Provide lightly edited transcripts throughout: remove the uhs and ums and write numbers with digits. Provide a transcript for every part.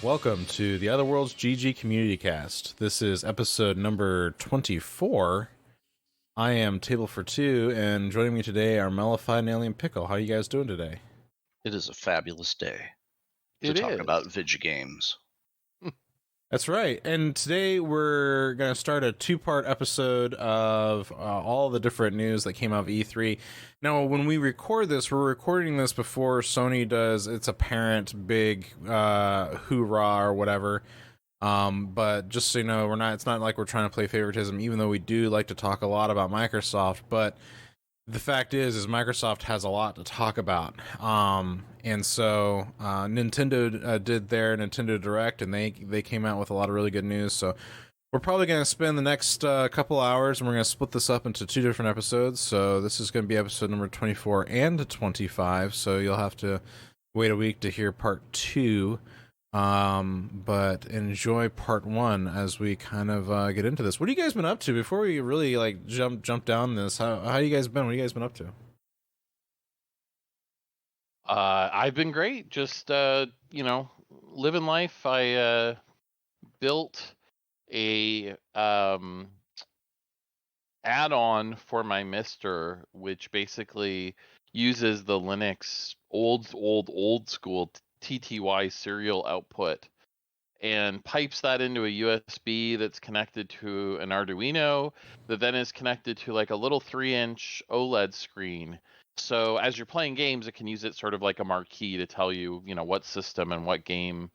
Welcome to the OtherWorldsGG Community Cast. This is episode number 24. I am Table for Two, and joining me today are Mellified and Alien Pickle. How are you guys doing today? It is a fabulous day to It talk is. about video games. That's right. And today we're going to start a two-part episode of all the different news that came out of E3. Now, when we record this, we're recording this before Sony does its apparent big hoorah or whatever. But just so you know, it's not like we're trying to play favoritism, even though we do like to talk a lot about Microsoft. But the fact is Microsoft has a lot to talk about. And so Nintendo did their Nintendo Direct, and they came out with a lot of really good news. So we're probably going to spend the next couple hours, and we're going to split this up into two different episodes. So this is going to be episode number 24 and 25. So you'll have to wait a week to hear part two. But enjoy part one as we kind of get into this. What have you guys been up to before we really like jump down this? How you guys been? What have you guys been up to? I've been great. Just living life. I built a add-on for my Mister, which basically uses the Linux old school TTY serial output and pipes that into a USB that's connected to an Arduino that then is connected to like a little 3-inch OLED screen. So as you're playing games, it can use it sort of like a marquee to tell you, what system and what game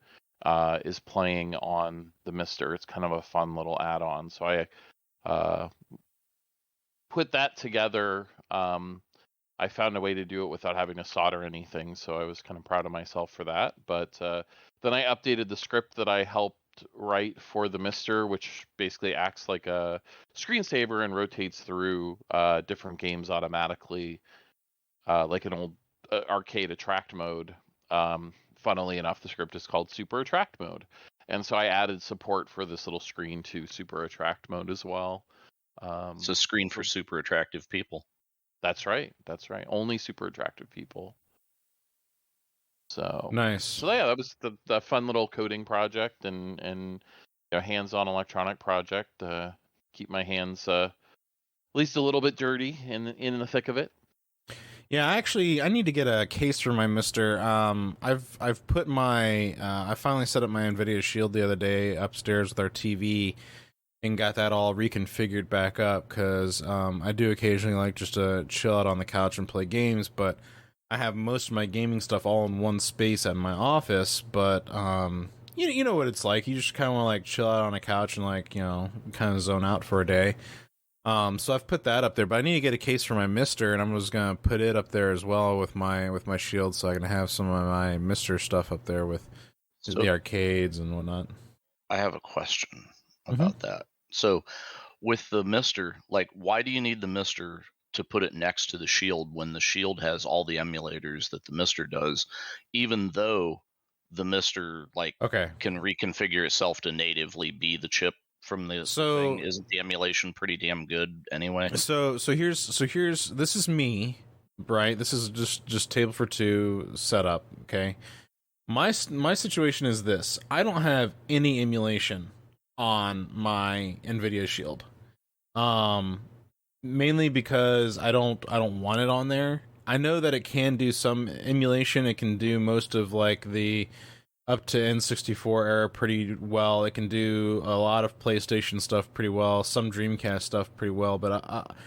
is playing on the Mister. It's kind of a fun little add-on. So I put that together. I found a way to do it without having to solder anything, so I was kind of proud of myself for that. But then I updated the script that I helped write for the Mister, which basically acts like a screensaver and rotates through different games automatically, like an old arcade attract mode. Funnily enough, the script is called Super Attract Mode. And so I added support for this little screen to Super Attract Mode as well. It's a screen for super attractive people. That's right. Only super attractive people. So Nice. So yeah, that was the fun little coding project and hands-on electronic project. Keep my hands at least a little bit dirty in the thick of it. Yeah, actually, I need to get a case for my Mister. I've put my I finally set up my NVIDIA Shield the other day upstairs with our TV. And got that all reconfigured back up because I do occasionally like just to chill out on the couch and play games, but I have most of my gaming stuff all in one space at my office. But you know what it's like. You just kind of want to like chill out on a couch and like kind of zone out for a day. So I've put that up there, but I need to get a case for my Mister, and I'm just gonna put it up there as well with my Shield, so I can have some of my Mister stuff up there with the arcades and whatnot. I have a question about that. So with the Mister, like, why do you need the Mister to put it next to the Shield when the Shield has all the emulators that the Mister does, even though the Mister can reconfigure itself to natively be the chip from the thing? Isn't the emulation pretty damn good anyway? So here's this is me, right? This is just Table for Two setup, okay? My situation is this. I don't have any emulation on my NVIDIA Shield, mainly because I don't want it on there. I know that it can do some emulation. It can do most of like the up to N64 era pretty well. It can do a lot of PlayStation stuff pretty well, some Dreamcast stuff pretty well. But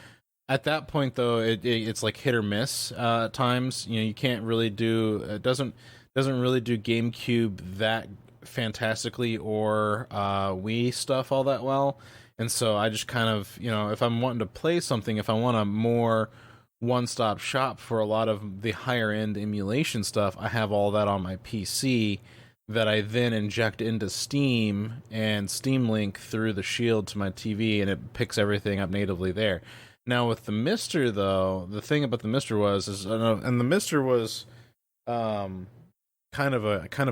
at that point, though, it's like hit or miss at times. You can't really do it. Doesn't really do GameCube that fantastically or Wii stuff all that well. And so I just kind of, if I'm wanting to play something, if I want a more one-stop shop for a lot of the higher-end emulation stuff, I have all that on my PC that I then inject into Steam and Steam Link through the Shield to my TV, and it picks everything up natively there. Now with the Mister, though, the thing about the Mister and the Mister was kind of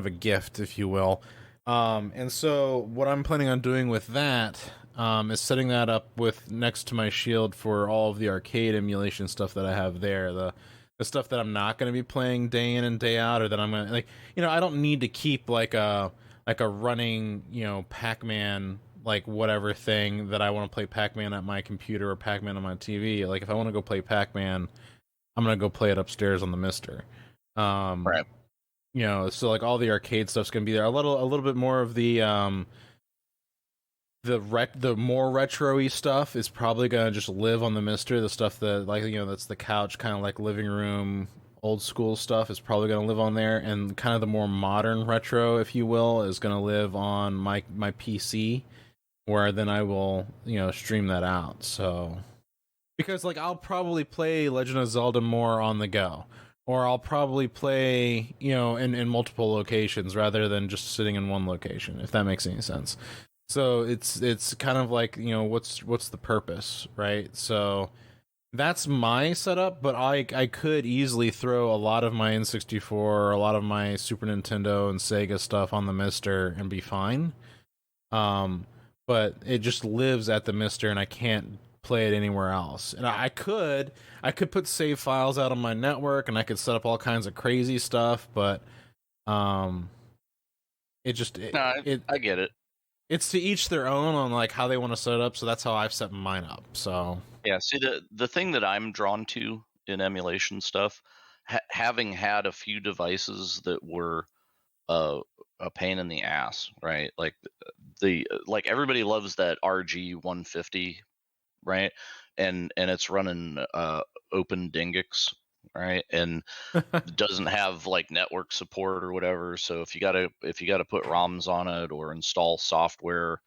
a gift, if you will. And so what I'm planning on doing with that is setting that up with next to my Shield for all of the arcade emulation stuff that I have there. The stuff that I'm not going to be playing day in and day out, or that I'm going to I don't need to keep like a like a running, Pac-Man, like whatever thing that I want to play Pac-Man at my computer or Pac-Man on my TV. Like if I want to go play Pac-Man, I'm gonna go play it upstairs on the Mister. Right. So like all the arcade stuff's gonna be there. A little bit more of the more retro-y stuff is probably gonna just live on the Mister. The stuff that that's the couch kind of like living room old school stuff is probably gonna live on there, and kind of the more modern retro, if you will, is gonna live on my PC, where then I will stream that out. So because like I'll probably play Legend of Zelda more on the go. Or I'll probably play, in multiple locations rather than just sitting in one location, if that makes any sense. So it's kind of like, what's the purpose, right? So that's my setup, but I could easily throw a lot of my N64 or a lot of my Super Nintendo and Sega stuff on the Mister and be fine. But it just lives at the Mister, and I can't play it anywhere else. And I could put save files out on my network, and I could set up all kinds of crazy stuff, but it just I get it. It's to each their own on like how they want to set it up. So that's how I've set mine up. So yeah, see the thing that I'm drawn to in emulation stuff, having had a few devices that were a pain in the ass, right? Like like everybody loves that RG 150, right? And it's running Open Dingix, right? And doesn't have like network support or whatever. So if you gotta put ROMs on it or install software,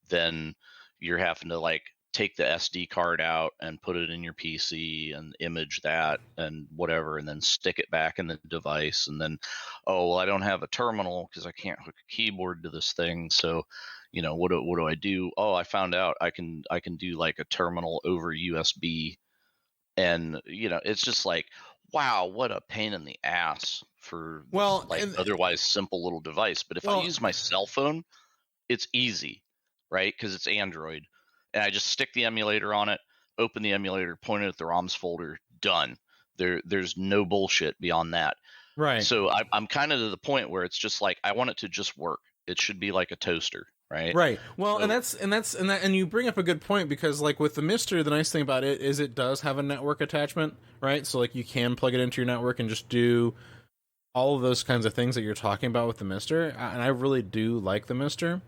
then you're having to like take the SD card out and put it in your PC and image that and whatever, and then stick it back in the device. And then, oh well, I don't have a terminal because I can't hook a keyboard to this thing. So, what do I do? Oh, I found out I can do like a terminal over USB, and it's just like, wow, what a pain in the ass for this like otherwise simple little device. But if I use my cell phone, it's easy, right? Because it's Android, and I just stick the emulator on it, open the emulator, point it at the ROMs folder, done. There's no bullshit beyond that. right. So I'm kind of to the point where it's just like I want it to just work. It should be like a toaster, right? Right. Well, and you bring up a good point, because like with the Mister, the nice thing about it is it does have a network attachment, right? So like you can plug it into your network and just do all of those kinds of things that you're talking about with the Mister. And I really do like the Mister.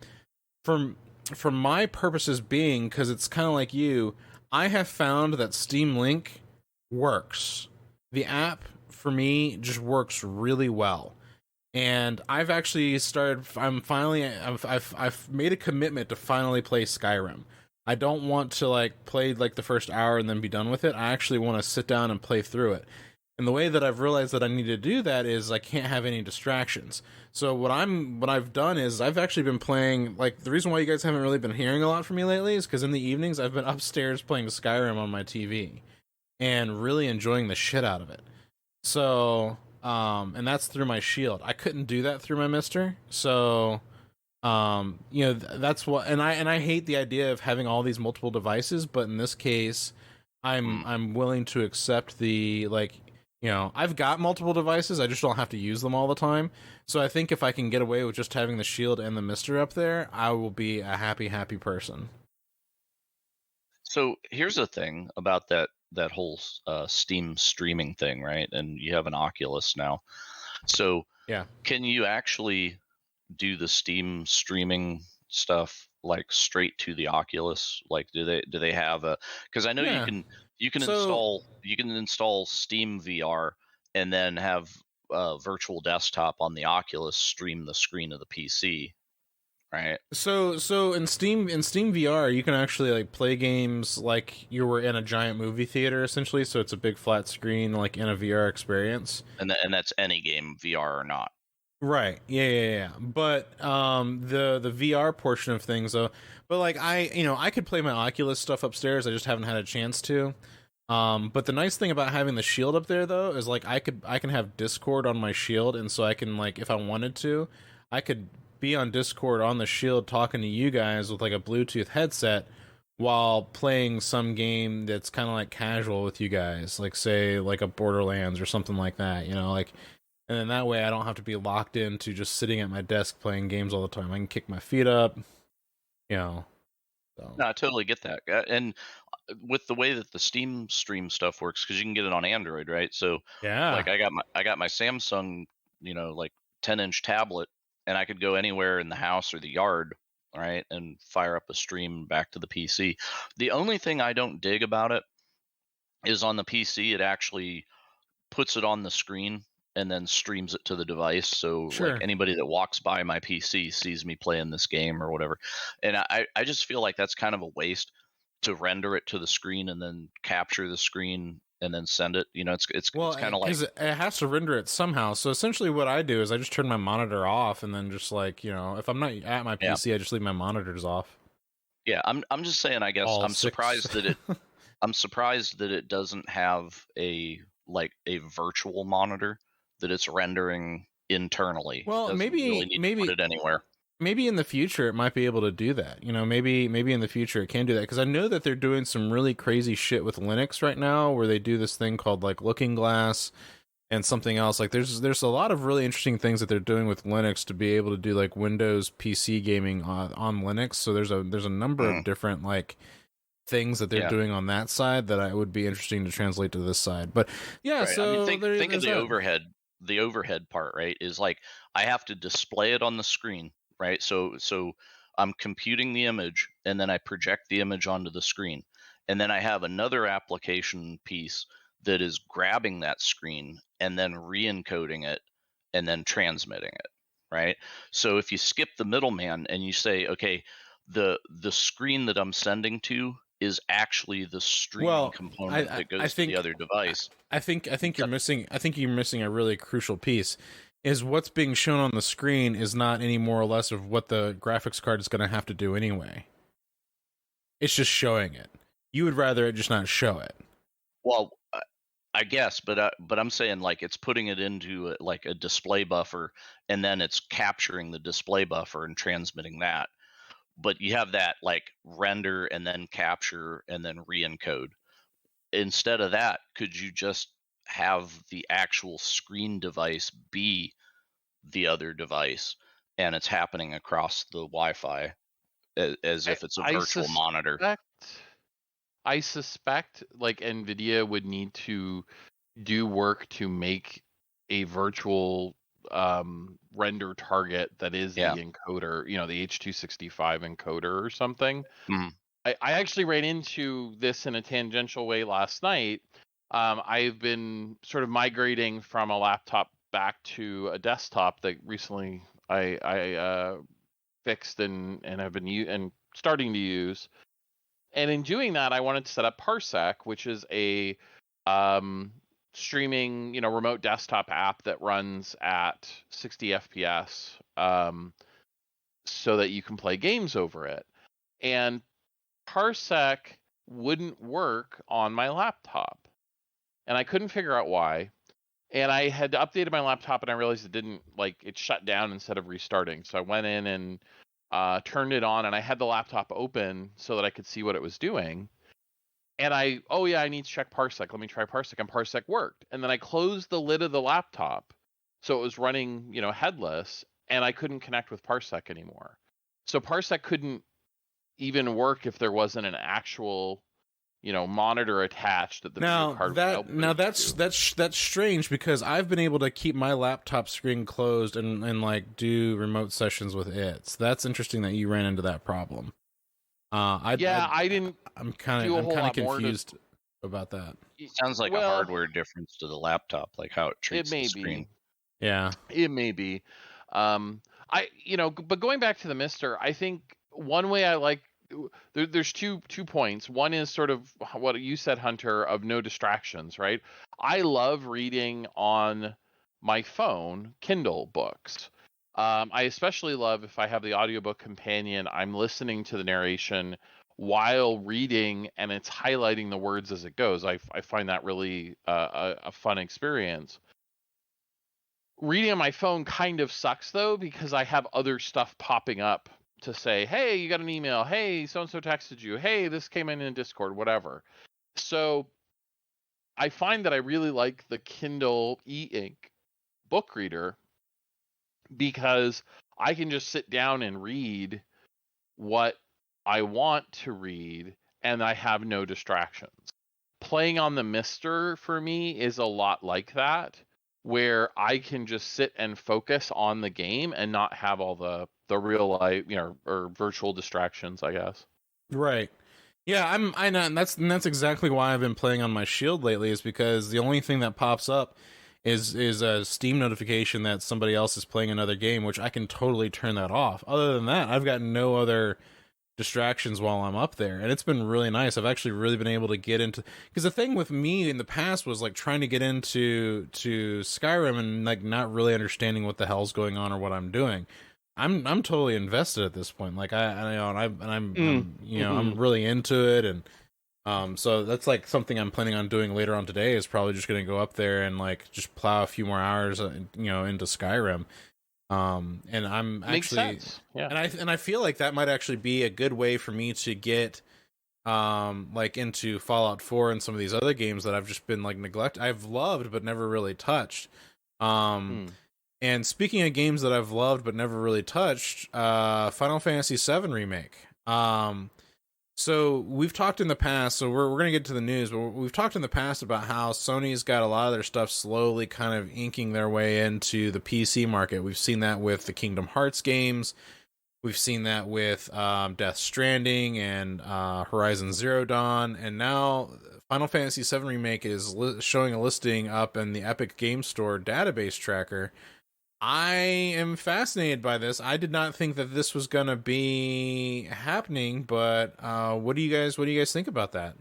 For my purposes being, because it's kind of like you, I have found that Steam Link works. The app for me just works really well. And I've actually started. I've made a commitment to finally play Skyrim. I don't want to like play like the first hour and then be done with it. I actually want to sit down and play through it. And the way that I've realized that I need to do that is I can't have any distractions. So what I've done is I've actually been playing, like, the reason why you guys haven't really been hearing a lot from me lately is because in the evenings I've been upstairs playing Skyrim on my TV and really enjoying the shit out of it. So and that's through my Shield. I couldn't do that through my Mister. So that's what, and I hate the idea of having all these multiple devices, but in this case I'm willing to accept the, like, I've got multiple devices, I just don't have to use them all the time. So I think if I can get away with just having the Shield and the Mister up there, I will be a happy person. So here's the thing about that whole Steam streaming thing, right? And you have an Oculus now. So yeah, can you actually do the Steam streaming stuff like straight to the Oculus? Like do they have a, because I know you can install Steam VR and then have virtual desktop on the Oculus stream the screen of the PC, right? So in Steam VR, you can actually like play games like you were in a giant movie theater essentially. So it's a big flat screen, like in a VR experience. And that's any game, VR or not. Right. Yeah. But the VR portion of things though, but like I could play my Oculus stuff upstairs. I just haven't had a chance to. But the nice thing about having the Shield up there though is like I can have Discord on my Shield, and so I can, like, if I wanted to, I could be on Discord on the Shield talking to you guys with like a Bluetooth headset while playing some game that's kind of like casual with you guys, like say like a Borderlands or something like that, like And then that way I don't have to be locked into just sitting at my desk playing games all the time. I can kick my feet up, you know. So. No, I totally get that. And with the way that the Steam Stream stuff works, because you can get it on Android, right? So Yeah. like I got my Samsung, like 10-inch tablet, and I could go anywhere in the house or the yard, right, and fire up a stream back to the PC. The only thing I don't dig about it is on the PC, it actually puts it on the screen and then streams it to the device. So Sure. like anybody that walks by my PC sees me playing this game or whatever. And I just feel like that's kind of a waste to render it to the screen and then capture the screen and then send it. It's kind of like, because it has to render it somehow. So essentially what I do is I just turn my monitor off, and then just like, if I'm not at my PC, I just leave my monitors off. Yeah, I'm just saying, I guess All I'm six. surprised that it doesn't have a virtual monitor that it's rendering internally. Well, It doesn't really need to put it anywhere. Maybe in the future it might be able to do that. Maybe in the future it can do that, because I know that they're doing some really crazy shit with Linux right now, where they do this thing called like Looking Glass and something else. Like there's a lot of really interesting things that they're doing with Linux to be able to do like Windows PC gaming on Linux. So there's a number of different like things that they're doing on that side that I would be interesting to translate to this side. But yeah, right. so think of the overhead. The overhead part, right, is like I have to display it on the screen, right? So I'm computing the image, and then I project the image onto the screen, and then I have another application piece that is grabbing that screen and then re-encoding it and then transmitting it, right? So if you skip the middleman and you say, okay, the screen that I'm sending to is actually the streaming component that goes to the other device. I think you're missing a really crucial piece. Is what's being shown on the screen is not any more or less of what the graphics card is going to have to do anyway. It's just showing it. You would rather it just not show it. Well, I guess, but I'm saying like it's putting it into like a display buffer, and then it's capturing the display buffer and transmitting that. But you have that like render and then capture and then re-encode. Instead of that, could you just have the actual screen device be the other device, and it's happening across the Wi-Fi as if it's a virtual monitor? I suspect like NVIDIA would need to do work to make a virtual render target that is the encoder, the H.265 encoder or something. Mm-hmm. I actually ran into this in a tangential way last night. I've been sort of migrating from a laptop back to a desktop that recently I fixed and have been starting to use. And in doing that, I wanted to set up Parsec, which is a streaming, remote desktop app that runs at 60 FPS, so that you can play games over it. And Parsec wouldn't work on my laptop, and I couldn't figure out why. And I had updated my laptop, and I realized it shut down instead of restarting. So I went in and turned it on, and I had the laptop open so that I could see what it was doing. And I need to check Parsec. Let me try Parsec, and Parsec worked. And then I closed the lid of the laptop, so it was running, headless, and I couldn't connect with Parsec anymore. So Parsec couldn't even work if there wasn't an actual, monitor attached that the video card would that's strange, because I've been able to keep my laptop screen closed and like do remote sessions with it. So that's interesting that you ran into that problem. I didn't. I'm kind of confused about that. It sounds like a hardware difference to the laptop, like how it treats the screen. Yeah, it may be. But going back to the Mister, I think one way I like. There's two points. One is sort of what you said, Hunter, of no distractions, right? I love reading on my phone Kindle books. I especially love if I have the audiobook companion, I'm listening to the narration while reading, and it's highlighting the words as it goes. I find that really a fun experience. Reading on my phone kind of sucks, though, because I have other stuff popping up to say, hey, you got an email. Hey, so-and-so texted you. Hey, this came in Discord, whatever. So I find that I really like the Kindle e-ink book reader because I can just sit down and read what I want to read and I have no distractions. Playing on the Mister for me is a lot like that, where I can just sit and focus on the game and not have all the real life, or virtual distractions, I guess. Right. Yeah, I know, and that's exactly why I've been playing on my Shield lately, is because the only thing that pops up is a Steam notification that somebody else is playing another game, which I can totally turn that off. Other than that, I've got no other distractions while I'm up there, and it's been really nice. I've actually really been able to get into, because the thing with me in the past was like trying to get into Skyrim and like not really understanding what the hell's going on or what I'm doing. I'm totally invested at this point. Like I'm really into it, and so that's like something I'm planning on doing later on today. Is probably just going to go up there and like just plow a few more hours, into Skyrim. And I'm Makes actually, sense. Yeah. and I feel like that might actually be a good way for me to get, like into Fallout 4 and some of these other games that I've just been like I've loved but never really touched. And speaking of games that I've loved but never really touched, Final Fantasy VII Remake. So we've talked in the past, so we're going to get to the news, but we've talked in the past about how Sony's got a lot of their stuff slowly kind of inking their way into the PC market. We've seen that with the Kingdom Hearts games. We've seen that with Death Stranding and Horizon Zero Dawn. And now Final Fantasy VII Remake is showing a listing up in the Epic Game Store database tracker. I am fascinated by this. I did not think that this was going to be happening, but what do you guys think about that?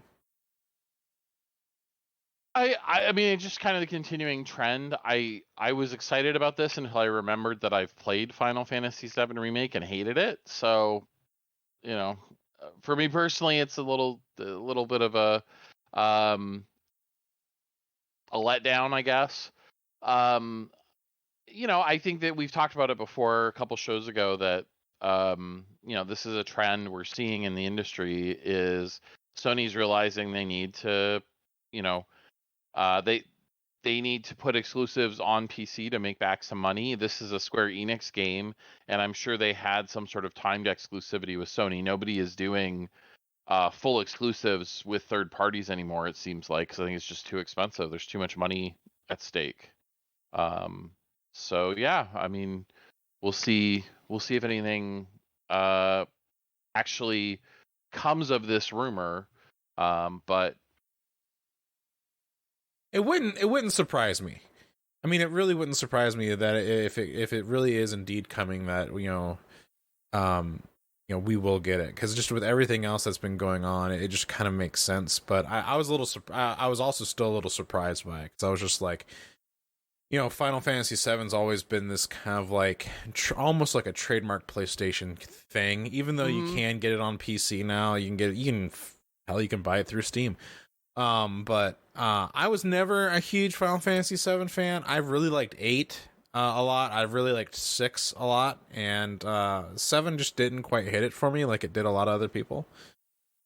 I mean, it's just kind of the continuing trend. I was excited about this until I remembered that I've played Final Fantasy VII Remake and hated it. So, for me personally, it's a little bit of a letdown, I guess. I think that we've talked about it before a couple shows ago that, this is a trend we're seeing in the industry is Sony's realizing they need to, they need to put exclusives on PC to make back some money. This is a Square Enix game, and I'm sure they had some sort of timed exclusivity with Sony. Nobody is doing full exclusives with third parties anymore, it seems like, because I think it's just too expensive. There's too much money at stake. So yeah, I mean, we'll see if anything actually comes of this rumor. But it wouldn't surprise me. I mean, it really wouldn't surprise me that if it really is indeed coming, that we will get it, because just with everything else that's been going on, it just kind of makes sense. But I was a little I was also still a little surprised by it, because I was just like, Final Fantasy VII's always been this kind of like almost like a trademark PlayStation thing. Even though you can get it on PC now, you can buy it through Steam. But I was never a huge Final Fantasy VII fan. I really liked 8 a lot. I really liked 6 a lot, and 7 just didn't quite hit it for me like it did a lot of other people.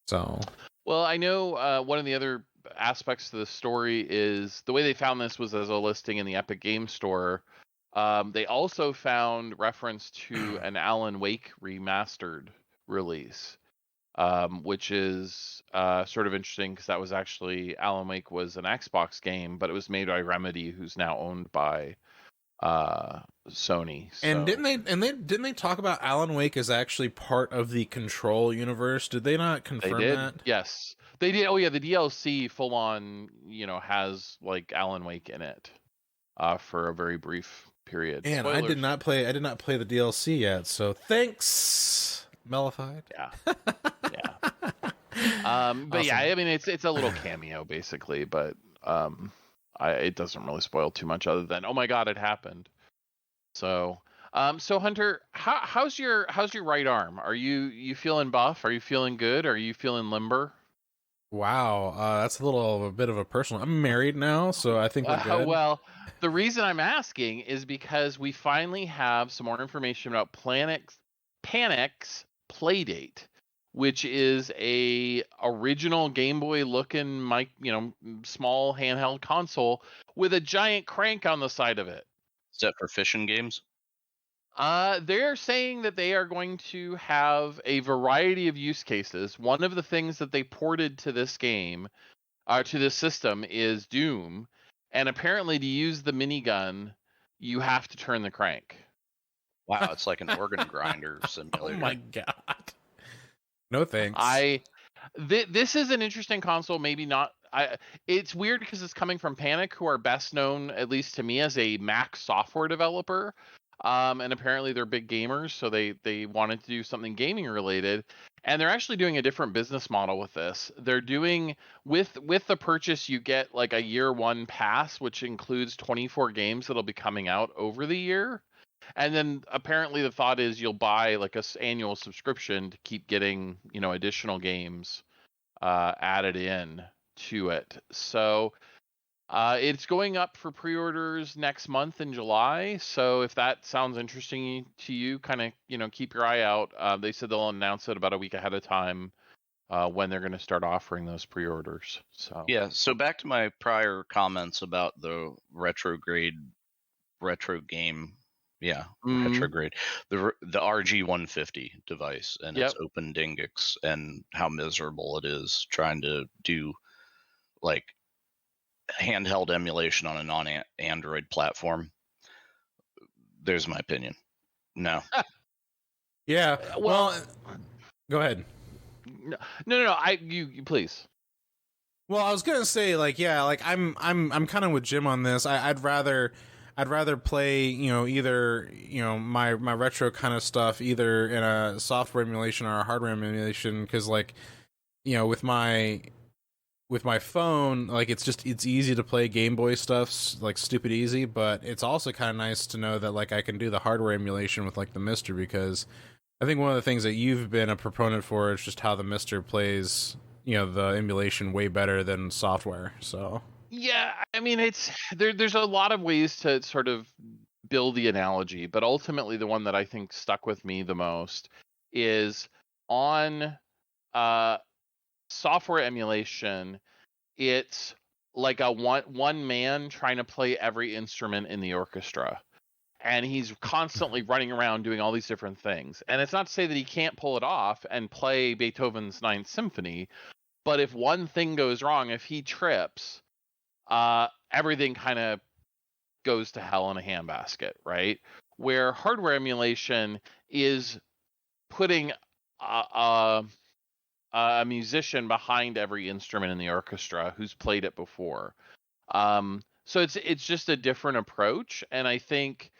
So, well, I know one of the other aspects to the story is the way they found this was as a listing in the Epic Game Store. They also found reference to an Alan Wake remastered release, which is sort of interesting because that was actually, Alan Wake was an Xbox game, but it was made by Remedy, who's now owned by Sony. So. And didn't they talk about Alan Wake as actually part of the Control universe? Did they not confirm that? Yes. They did. Oh yeah, the DLC full on, has like Alan Wake in it, for a very brief period. And I did not play the DLC yet, so thanks, Mellified. Yeah. Yeah. But awesome. Yeah, I mean it's a little cameo basically, but it doesn't really spoil too much other than, oh my god, it happened. So so Hunter, how's your right arm? Are you feeling buff? Are you feeling good? Are you feeling limber? Wow, that's a bit of a personal. I'm married now, so I think we're good. Well, the reason I'm asking is because we finally have some more information about Panic's Playdate, which is a original Game Boy looking small handheld console with a giant crank on the side of it. Is that for fishing games? They're saying that they are going to have a variety of use cases. One of the things that they ported to this game, to this system, is Doom, and apparently to use the minigun, you have to turn the crank. Wow, it's like an organ grinder Oh simulator. my god. No thanks. This is an interesting console. Maybe not. It's weird because it's coming from Panic, who are best known, at least to me, as a Mac software developer. And apparently they're big gamers, so they wanted to do something gaming related, and they're actually doing a different business model with this. They're doing with the purchase, you get like a year one pass, which includes 24 games that'll be coming out over the year. And then apparently the thought is you'll buy like a annual subscription to keep getting, additional games added in to it. So it's going up for pre-orders next month in July. So if that sounds interesting to you, kind of, keep your eye out. They said they'll announce it about a week ahead of time when they're going to start offering those pre-orders. So yeah. So back to my prior comments about the retro game. Yeah, retrograde. The RG150 device and its open Dingix, and how miserable it is trying to do like handheld emulation on a non-Android platform. There's my opinion. No. Yeah. Well, go ahead. No. You please. Well, I was gonna say, like, yeah, like I'm kind of with Jim on this. I'd rather play, either, my retro kind of stuff either in a software emulation or a hardware emulation, because, like, with my phone, like, it's easy to play Game Boy stuff, like stupid easy, but it's also kind of nice to know that, like, I can do the hardware emulation with, like, the Mister, because I think one of the things that you've been a proponent for is just how the Mister plays, the emulation way better than software. So yeah, I mean, it's there's a lot of ways to sort of build the analogy, but ultimately the one that I think stuck with me the most is on software emulation. It's like a one man trying to play every instrument in the orchestra, and he's constantly running around doing all these different things. And it's not to say that he can't pull it off and play Beethoven's Ninth Symphony, but if one thing goes wrong, if he trips, everything kind of goes to hell in a handbasket, right? Where hardware emulation is putting a musician behind every instrument in the orchestra who's played it before. So it's just a different approach, and I think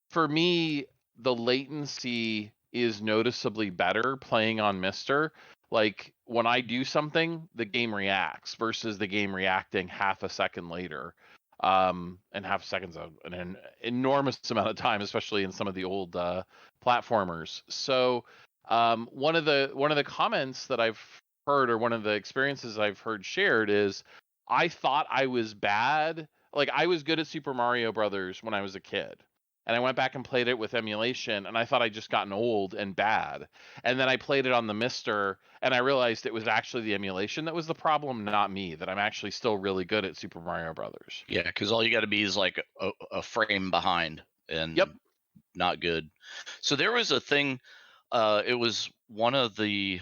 for me the latency is noticeably better playing on Mister. Like when I do something, the game reacts versus the game reacting half a second later. And half a second's an enormous amount of time, especially in some of the old platformers. So one of the comments that I've heard, or one of the experiences I've heard shared, is I thought I was bad. Like I was good at Super Mario Brothers when I was a kid. And I went back and played it with emulation, and I thought I'd just gotten old and bad. And then I played it on the Mister, and I realized it was actually the emulation that was the problem, not me, that I'm actually still really good at Super Mario Brothers. Yeah, because all you got to be is like a frame behind, and not good. So there was a thing, it was one of the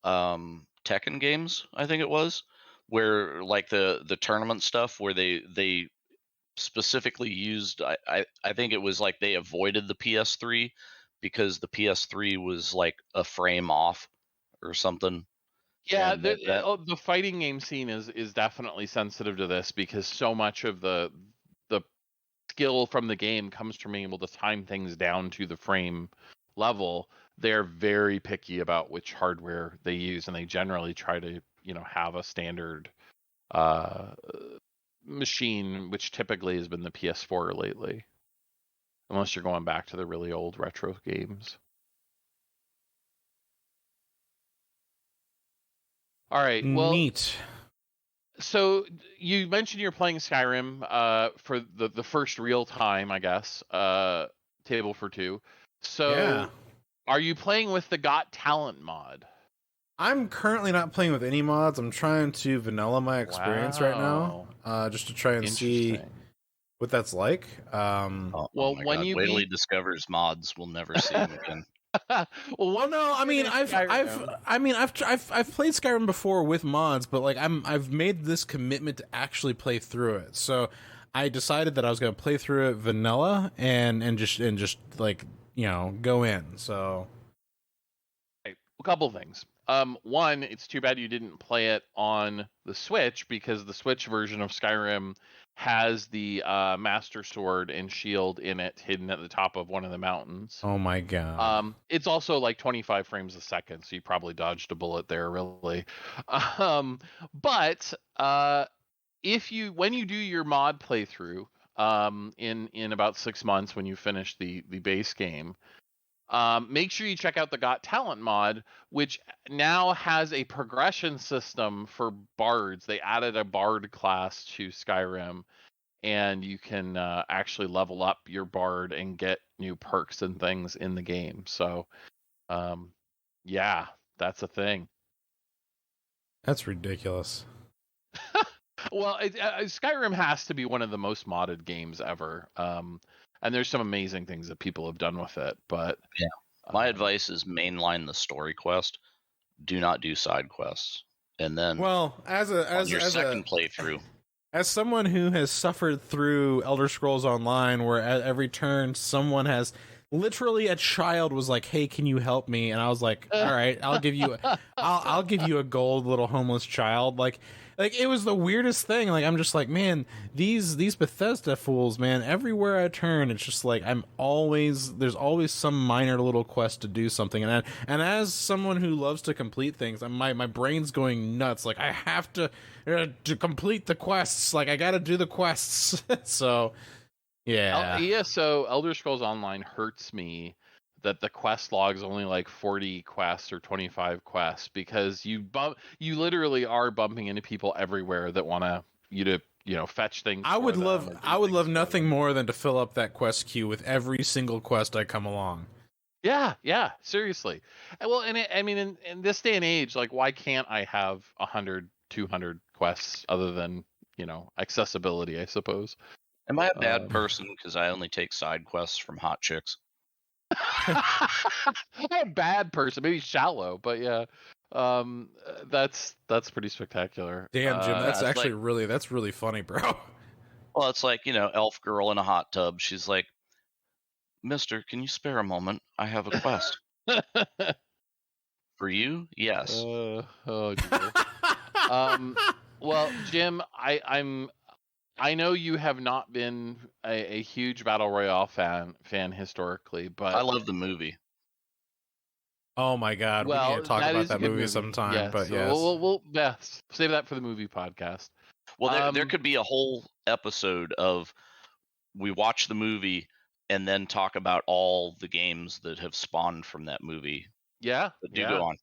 Tekken games, I think it was, where like the tournament stuff where they specifically used, I think it was like they avoided the PS3 because the PS3 was like a frame off or something. Yeah, the fighting game scene is definitely sensitive to this, because so much of the skill from the game comes from being able to time things down to the frame level. They're very picky about which hardware they use, and they generally try to have a standard machine, which typically has been the PS4 lately, unless you're going back to the really old retro games. All right, well, neat. So you mentioned you're playing Skyrim for the first real time, I guess, table for two. So yeah. Are you playing with the Got Talent mod? I'm currently not playing with any mods. I'm trying to vanilla my experience right now, just to try and see what that's like. Oh Well, my when God! you Wait till he beat, discovers mods. We'll never see him again. well, Well, once no, you I mean, finish Skyrim, I've played Skyrim before with mods, but like I've made this commitment to actually play through it. So I decided that I was going to play through it vanilla and just like go in. So okay, a couple of things. One, it's too bad you didn't play it on the Switch because the Switch version of Skyrim has the Master Sword and Shield in it, hidden at the top of one of the mountains. oh my god, It's also like 25 frames a second, so you probably dodged a bullet there, really. But when you do your mod playthrough, in about 6 months when you finish the base game, make sure you check out the Got Talent mod, which now has a progression system for bards. They added a bard class to Skyrim, and you can actually level up your bard and get new perks and things in the game. So, yeah, that's a thing. that's ridiculous. Well, Skyrim has to be one of the most modded games ever. And there's some amazing things that people have done with it. But Yeah. My advice is mainline the story quest. Do not do side quests. And then Well, as your second playthrough. As someone who has suffered through Elder Scrolls Online, where at every turn someone has literally a child was like, "Hey, can you help me?" and I was like, "All right, I'll give you a gold little homeless child." Like it was the weirdest thing. Like I'm just like, man, these Bethesda fools, man. Everywhere I turn, it's just like there's always some minor little quest to do something, and as someone who loves to complete things, my brain's going nuts. Like I have to complete the quests. Like I got to do the quests. So yeah. So Elder Scrolls Online hurts me that the quest log's only like 40 quests or 25 quests, because you literally are bumping into people everywhere that want you to fetch things. I would love nothing more than to fill up that quest queue with every single quest I come along. Yeah, seriously. Well, and I mean, in this day and age, like, why can't I have 100, 200 quests other than accessibility, I suppose. Am I a bad person because I only take side quests from hot chicks? I'm a bad person, maybe shallow, but yeah, that's pretty spectacular. Damn, Jim, that's it's actually that's really funny, bro. Well, it's like, elf girl in a hot tub. She's like, "Mister, can you spare a moment? I have a quest." For you? Yes. Oh dear. Well, Jim, I know you have not been a huge Battle Royale fan historically, but I love the movie. Oh my god, we need to talk about that movie sometime. Yeah, but so yes, we'll save that for the movie podcast. Well, there could be a whole episode of we watch the movie and then talk about all the games that have spawned from that movie. Yeah, But do go on.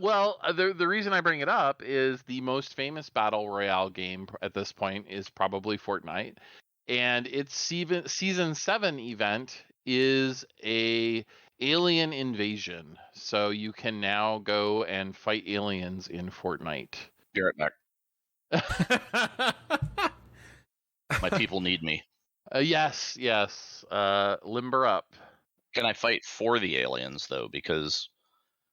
Well, the reason I bring it up is the most famous Battle Royale game at this point is probably Fortnite, and its season 7 event is a alien invasion. So you can now go and fight aliens in Fortnite. Be right back. My people need me. Yes. Limber up. Can I fight for the aliens though? Because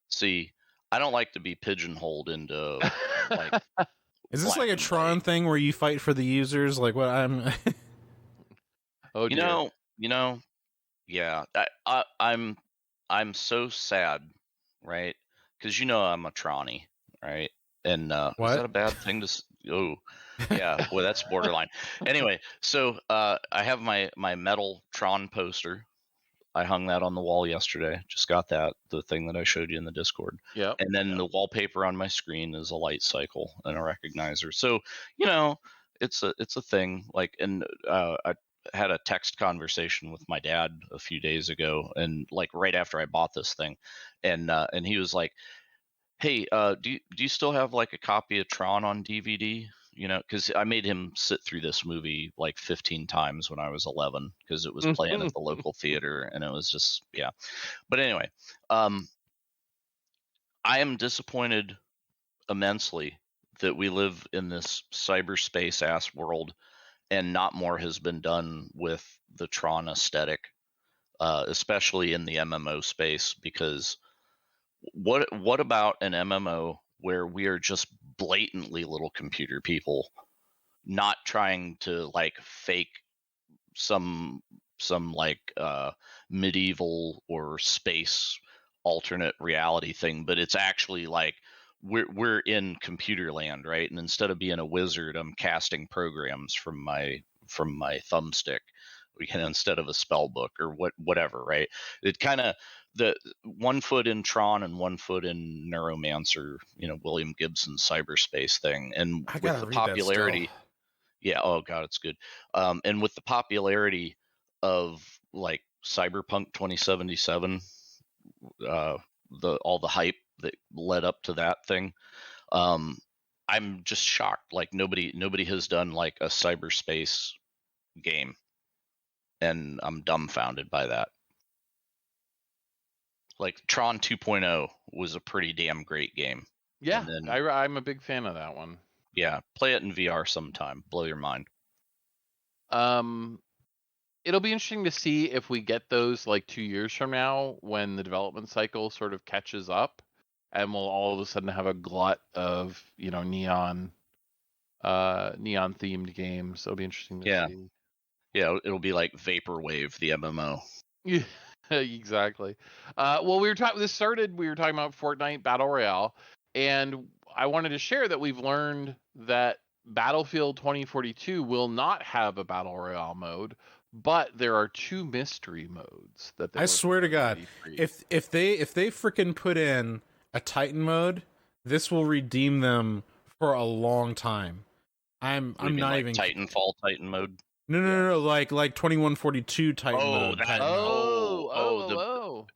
see, I don't like to be pigeonholed into like. Is this like a Tron thing where you fight for the users? Like what I'm. Oh dear. Yeah. I'm so sad, right? Because I'm a Tronny, right? And is that a bad thing to? Oh, yeah. Boy, that's borderline. Anyway, so I have my metal Tron poster. I hung that on the wall yesterday. Just got that, the thing that I showed you in the Discord. Yeah. And then the wallpaper on my screen is a light cycle and a recognizer. So, it's a thing. Like, and I had a text conversation with my dad a few days ago, and like right after I bought this thing, and he was like, "Hey, do you still have like a copy of Tron on DVD?" Because I made him sit through this movie like 15 times when I was 11 because it was playing at the local theater, and it was just, yeah. But anyway, I am disappointed immensely that we live in this cyberspace ass world and not more has been done with the Tron aesthetic, especially in the MMO space. Because what about an MMO where we are just blatantly little computer people, not trying to like fake some like medieval or space alternate reality thing, but it's actually like we're in computer land, right? And instead of being a wizard, I'm casting programs from my thumbstick. We can, instead of a spell book or whatever, right? It kind of, the 1 foot in Tron and 1 foot in Neuromancer, William Gibson's cyberspace thing, and I with gotta the read that popularity. still. Yeah, oh god, it's good. And with the popularity of like Cyberpunk 2077, all the hype that led up to that thing, I'm just shocked. Like nobody has done like a cyberspace game, and I'm dumbfounded by that. Like Tron 2.0 was a pretty damn great game. Yeah, And then, I'm a big fan of that one. yeah, play it in VR sometime. Blow your mind. It'll be interesting to see if we get those like 2 years from now when the development cycle sort of catches up, and we'll all of a sudden have a glut of neon themed games. It'll be interesting to see. Yeah, it'll be like Vaporwave, the MMO. Yeah, exactly. Well, we were talking about Fortnite Battle Royale, and I wanted to share that we've learned that Battlefield 2042 will not have a Battle Royale mode, but there are 2 mystery modes that I swear to God, if they freaking put in a Titan mode, this will redeem them for a long time. I'm not like even Titanfall Titan mode. No, like 2142 Titan mode.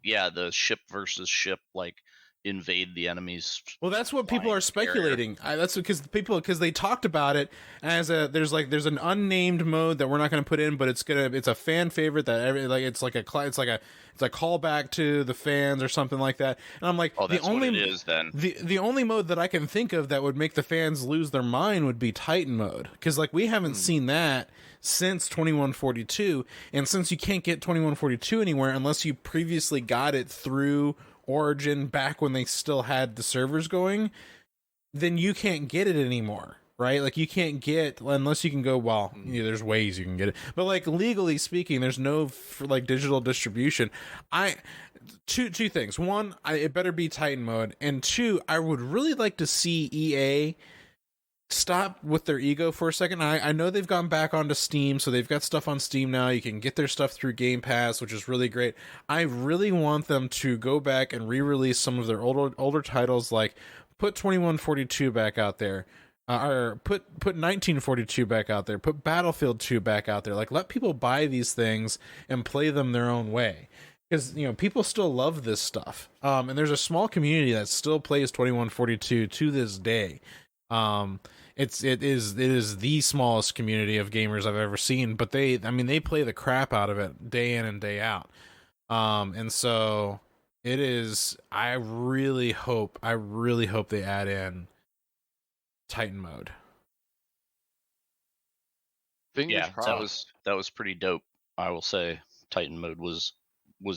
Yeah, the ship versus ship, like invade the enemies. Well, that's what people are speculating. That's because they talked about it as there's an unnamed mode that we're not going to put in, but it's a fan favorite that it's a callback to the fans or something like that. And I'm like, oh, that's what it is then. The only mode that I can think of that would make the fans lose their mind would be Titan mode, because like we haven't seen that since 2142, and since you can't get 2142 anywhere unless you previously got it through Origin back when they still had the servers going, then you can't get it anymore, right? Like you can't get, unless you can go, well, there's ways you can get it, but like legally speaking, there's no like digital distribution. Two things. One, it better be Titan mode, and two, I would really like to see EA stop with their ego for a second. I know they've gone back onto Steam, so they've got stuff on Steam now. You can get their stuff through Game Pass, which is really great. I really want them to go back and re-release some of their older titles, like put 2142 back out there, or put 1942 back out there, put Battlefield 2 back out there. Like, let people buy these things and play them their own way, because people still love this stuff. And there's a small community that still plays 2142 to this day. It is the smallest community of gamers I've ever seen, but they play the crap out of it day in and day out. And so it is, I really hope they add in Titan mode. Fingers crossed. That was pretty dope. I will say Titan mode was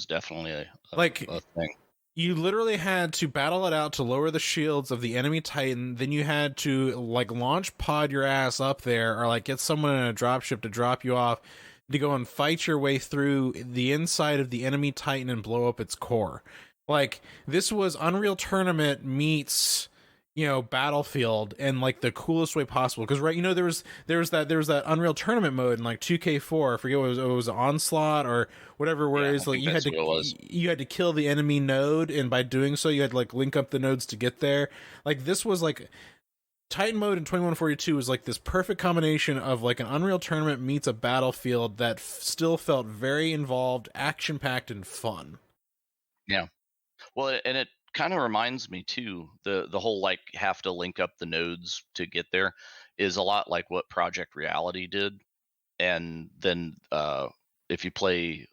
definitely a thing. You literally had to battle it out to lower the shields of the enemy Titan. Then you had to like launch pod your ass up there, or like get someone in a dropship to drop you off to go and fight your way through the inside of the enemy Titan and blow up its core. Like, this was Unreal Tournament meets Battlefield in like the coolest way possible, because there was that Unreal Tournament mode in like 2K4. I forget what it was Onslaught or whatever, where it's like you had to kill the enemy node, and by doing so you had to like link up the nodes to get there. Like, this was like Titan mode in 2142 was like this perfect combination of like an Unreal Tournament meets a Battlefield that still felt very involved, action packed, and fun. Yeah, well, and it kind of reminds me too, the whole like have to link up the nodes to get there is a lot like what Project Reality did. And then if you play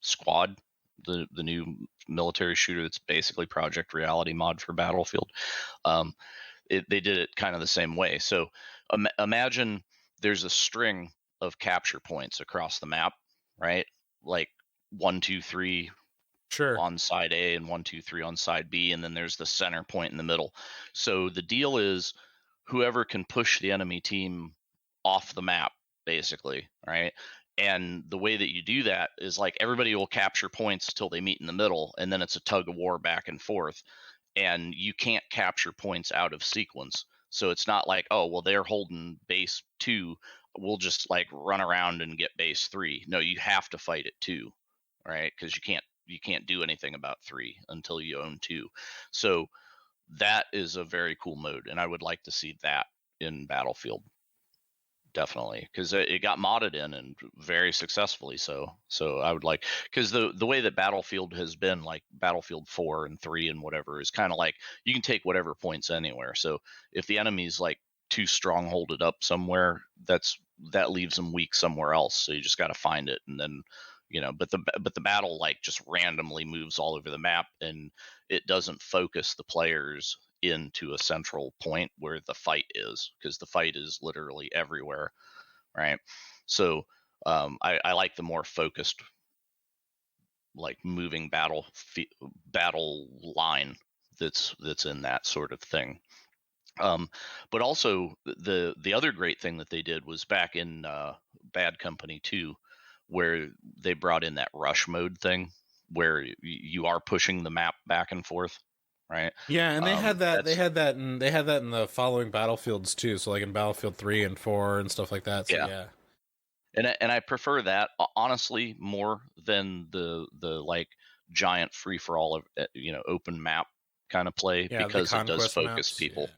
Squad, the new military shooter that's basically Project Reality mod for Battlefield, they did it kind of the same way. So imagine there's a string of capture points across the map, right? Like 1, 2, 3 Sure. on side A and 1, 2, 3 on side B, and then there's the center point in the middle. So the deal is whoever can push the enemy team off the map, basically, right? And the way that you do that is like everybody will capture points till they meet in the middle, and then it's a tug of war back and forth. And you can't capture points out of sequence. So it's not like, oh, well, they're holding base 2. We'll just like run around and get base 3. No, you have to fight at 2, right? Because you can't do anything about 3 until you own 2. So that is a very cool mode, and I would like to see that in Battlefield. Definitely, because it got modded in and very successfully. So I would like, because the way that Battlefield has been, like Battlefield 4 and 3 and whatever, is kind of like you can take whatever points anywhere. So if the enemy's like too strongholded up somewhere, that leaves them weak somewhere else. So you just got to find it, and then but the battle like just randomly moves all over the map, and it doesn't focus the players into a central point where the fight is, because the fight is literally everywhere, right? So I like the more focused, like moving battle line that's in that sort of thing. But also the other great thing that they did was back in Bad Company 2, where they brought in that rush mode thing, where you are pushing the map back and forth, right? Yeah, and they had that. They had that in the following Battlefields too. So like in Battlefield 3 and 4 and stuff like that. So yeah. And I prefer that honestly more than the like giant free for all of open map kind of play, because it does focus people.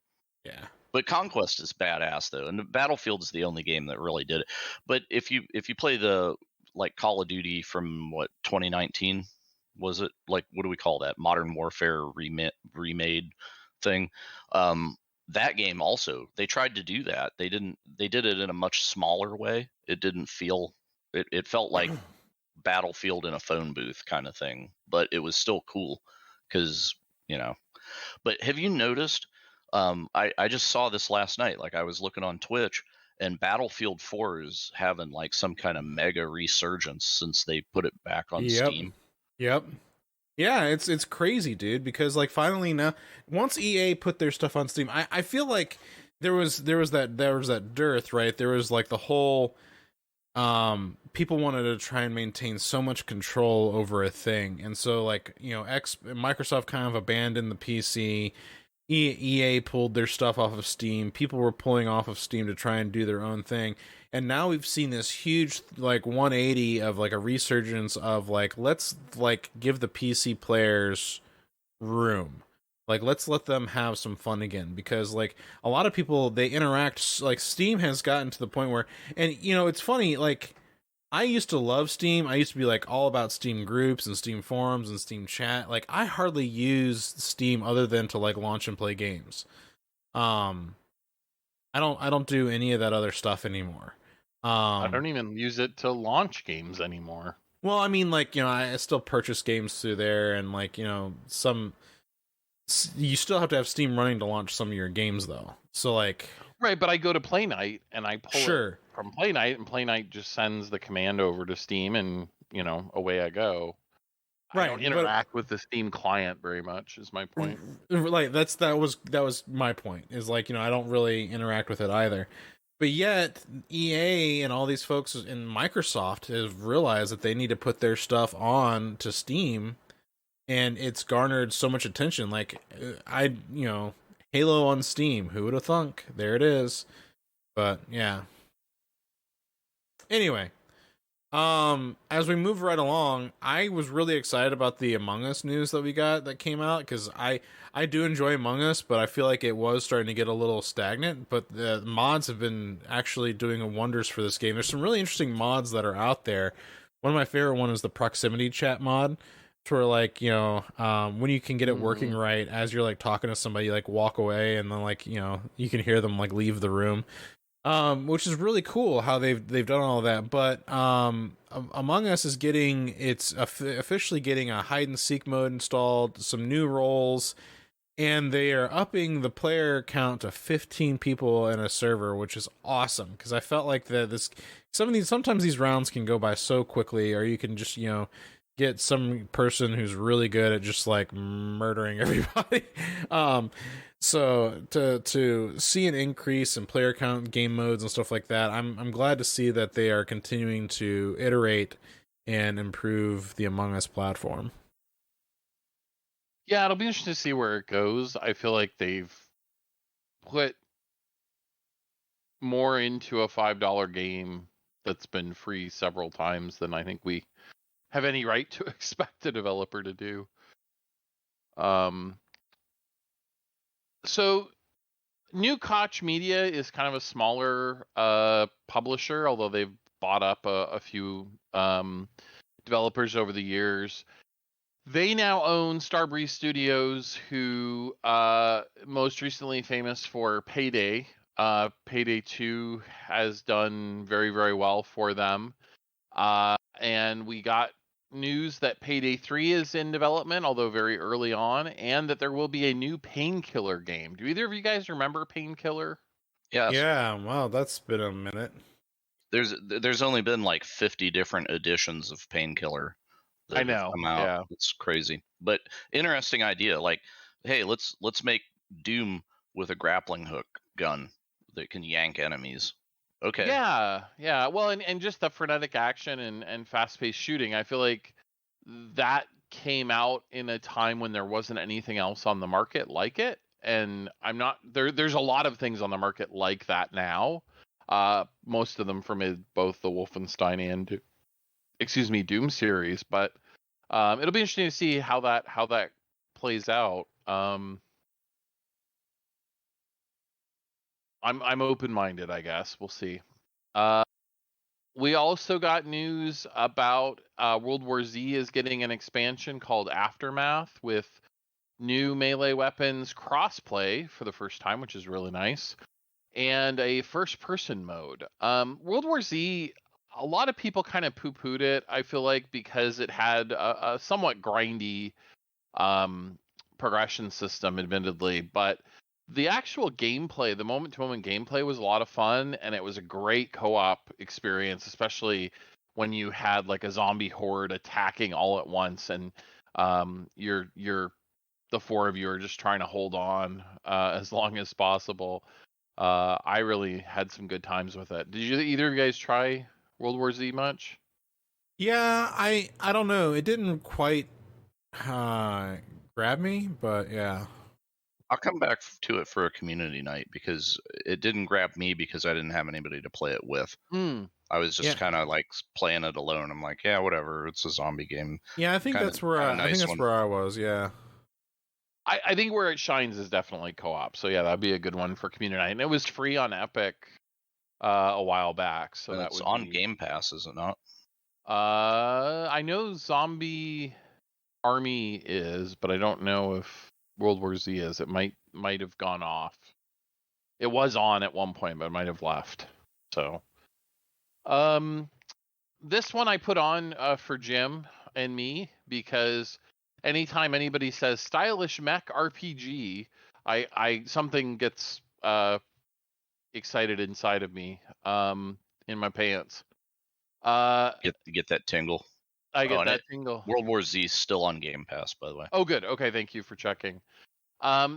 Yeah. But Conquest is badass though, and Battlefield is the only game that really did it. But if you play the like Call of Duty from 2019, was it, like, what do we call that, Modern Warfare remade thing? That game also, they tried to do that. They did it in a much smaller way. It didn't feel, it felt like Battlefield in a phone booth kind of thing, but it was still cool because but have you noticed, I just saw this last night, like I was looking on Twitch, and Battlefield 4 is having like some kind of mega resurgence since they put it back on Steam. Yep. Yeah, it's crazy, dude, because like finally now, once EA put their stuff on Steam, I feel like there was that dearth, right? There was like the whole people wanted to try and maintain so much control over a thing. And so like, Microsoft kind of abandoned the PC. EA pulled their stuff off of Steam. People were pulling off of Steam to try and do their own thing. And now we've seen this huge like 180 of like a resurgence of like, let's like give the PC players room. Like, let's let them have some fun again, because like a lot of people, they interact, like Steam has gotten to the point where, and it's funny, like I used to love Steam. I used to be like all about Steam groups and Steam forums and Steam chat. Like I hardly use Steam other than to like launch and play games. I don't do any of that other stuff anymore. I don't even use it to launch games anymore. Well, I mean, like, I still purchase games through there, and like, some, you still have to have Steam running to launch some of your games though. So like, right, but I go to Play Night and I pull it from Play Night, and Play Night just sends the command over to Steam, and away I go. Right, I don't interact with the Steam client very much, is my point. Like that was my point, is like, I don't really interact with it either. But yet EA and all these folks in Microsoft have realized that they need to put their stuff on to Steam, and it's garnered so much attention. Like Halo on Steam, who would have thunk? There it is. But yeah. Anyway, as we move right along, I was really excited about the Among Us news that we got that came out, because I do enjoy Among Us, but I feel like it was starting to get a little stagnant. But the mods have been actually doing wonders for this game. There's some really interesting mods that are out there. One of my favorite one is the proximity chat mod, where like, when you can get it working right, as you're like talking to somebody, you like walk away, and then like, you can hear them like leave the room. Which is really cool how they've done all of that. But Among Us is officially getting a hide and seek mode installed, some new roles, and they are upping the player count to 15 people in a server, which is awesome because I felt like sometimes these rounds can go by so quickly, or you can just get some person who's really good at just like murdering everybody. So to see an increase in player count, game modes, and stuff like that, I'm glad to see that they are continuing to iterate and improve the Among Us platform. Yeah, it'll be interesting to see where it goes. I feel like they've put more into a $5 game that's been free several times than I think we have any right to expect a developer to do. So New Koch Media is kind of a smaller publisher, although they've bought up a few developers over the years. They now own Starbreeze Studios, who most recently famous for Payday. Payday 2 has done very, very well for them. And we got news that Payday 3 is in development, although very early on, and that there will be a new Painkiller game. Do either of you guys remember Painkiller? Yes. Yeah, wow, that's been a minute. There's only been like 50 different editions of Painkiller that I know, have come out. yeah. It's crazy, but interesting idea. Like, hey, let's make Doom with a grappling hook gun that can yank enemies. Okay. Yeah. Well, and just the frenetic action and fast-paced shooting. I feel like that came out in a time when there wasn't anything else on the market like it. And I'm not there's a lot of things on the market like that now. Most of them from both the Wolfenstein and Doom series, but it'll be interesting to see how that plays out. I'm open-minded, I guess. We'll see. We also got news about World War Z is getting an expansion called Aftermath with new melee weapons crossplay for the first time, which is really nice, and a first-person mode. World War Z, a lot of people kind of poo-pooed it, I feel like, because it had a somewhat grindy progression system, admittedly, but the actual gameplay, the moment-to-moment gameplay was a lot of fun, and it was a great co-op experience, especially when you had like a zombie horde attacking all at once, and the four of you are just trying to hold on as long as possible. I really had some good times with it. Did either of you guys try World War Z much? Yeah, I don't know. It didn't quite grab me, but yeah. I'll come back to it for a community night because it didn't grab me because I didn't have anybody to play it with. I was just kind of like playing it alone. I'm like, yeah, whatever. It's a zombie game. Yeah, I think that's where I was. Yeah. I think where it shines is definitely co-op. So yeah, that'd be a good one for community night. And it was free on Epic a while back. So and that it's would on be... Game Pass, is it not? I know Zombie Army is, but I don't know if World War Z is. It might have gone off. It was on at one point, but it might have left. So, this one I put on for Jim and me because anytime anybody says stylish mech RPG, I something gets excited inside of me, in my pants. Get that tingle. I get that tingle. World War Z is still on Game Pass, by the way. Oh, good. Okay, thank you for checking.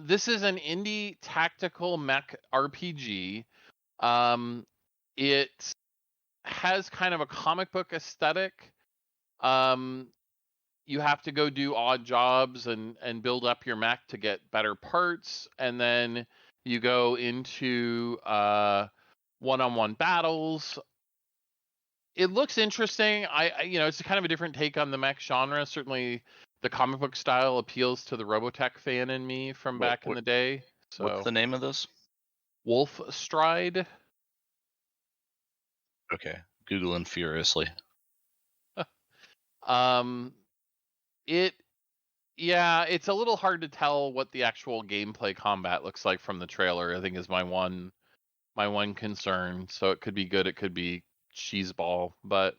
This is an indie tactical mech RPG. It has kind of a comic book aesthetic. You have to go do odd jobs and build up your mech to get better parts, and then you go into one-on-one battles. It looks interesting. I it's kind of a different take on the mech genre. Certainly, the comic book style appeals to the Robotech fan in me from back in the day. So, what's the name of this? Wolf Stride. Okay, Googling furiously. It's a little hard to tell what the actual gameplay combat looks like from the trailer. I think is my one concern. So it could be good, it could be cheeseball, but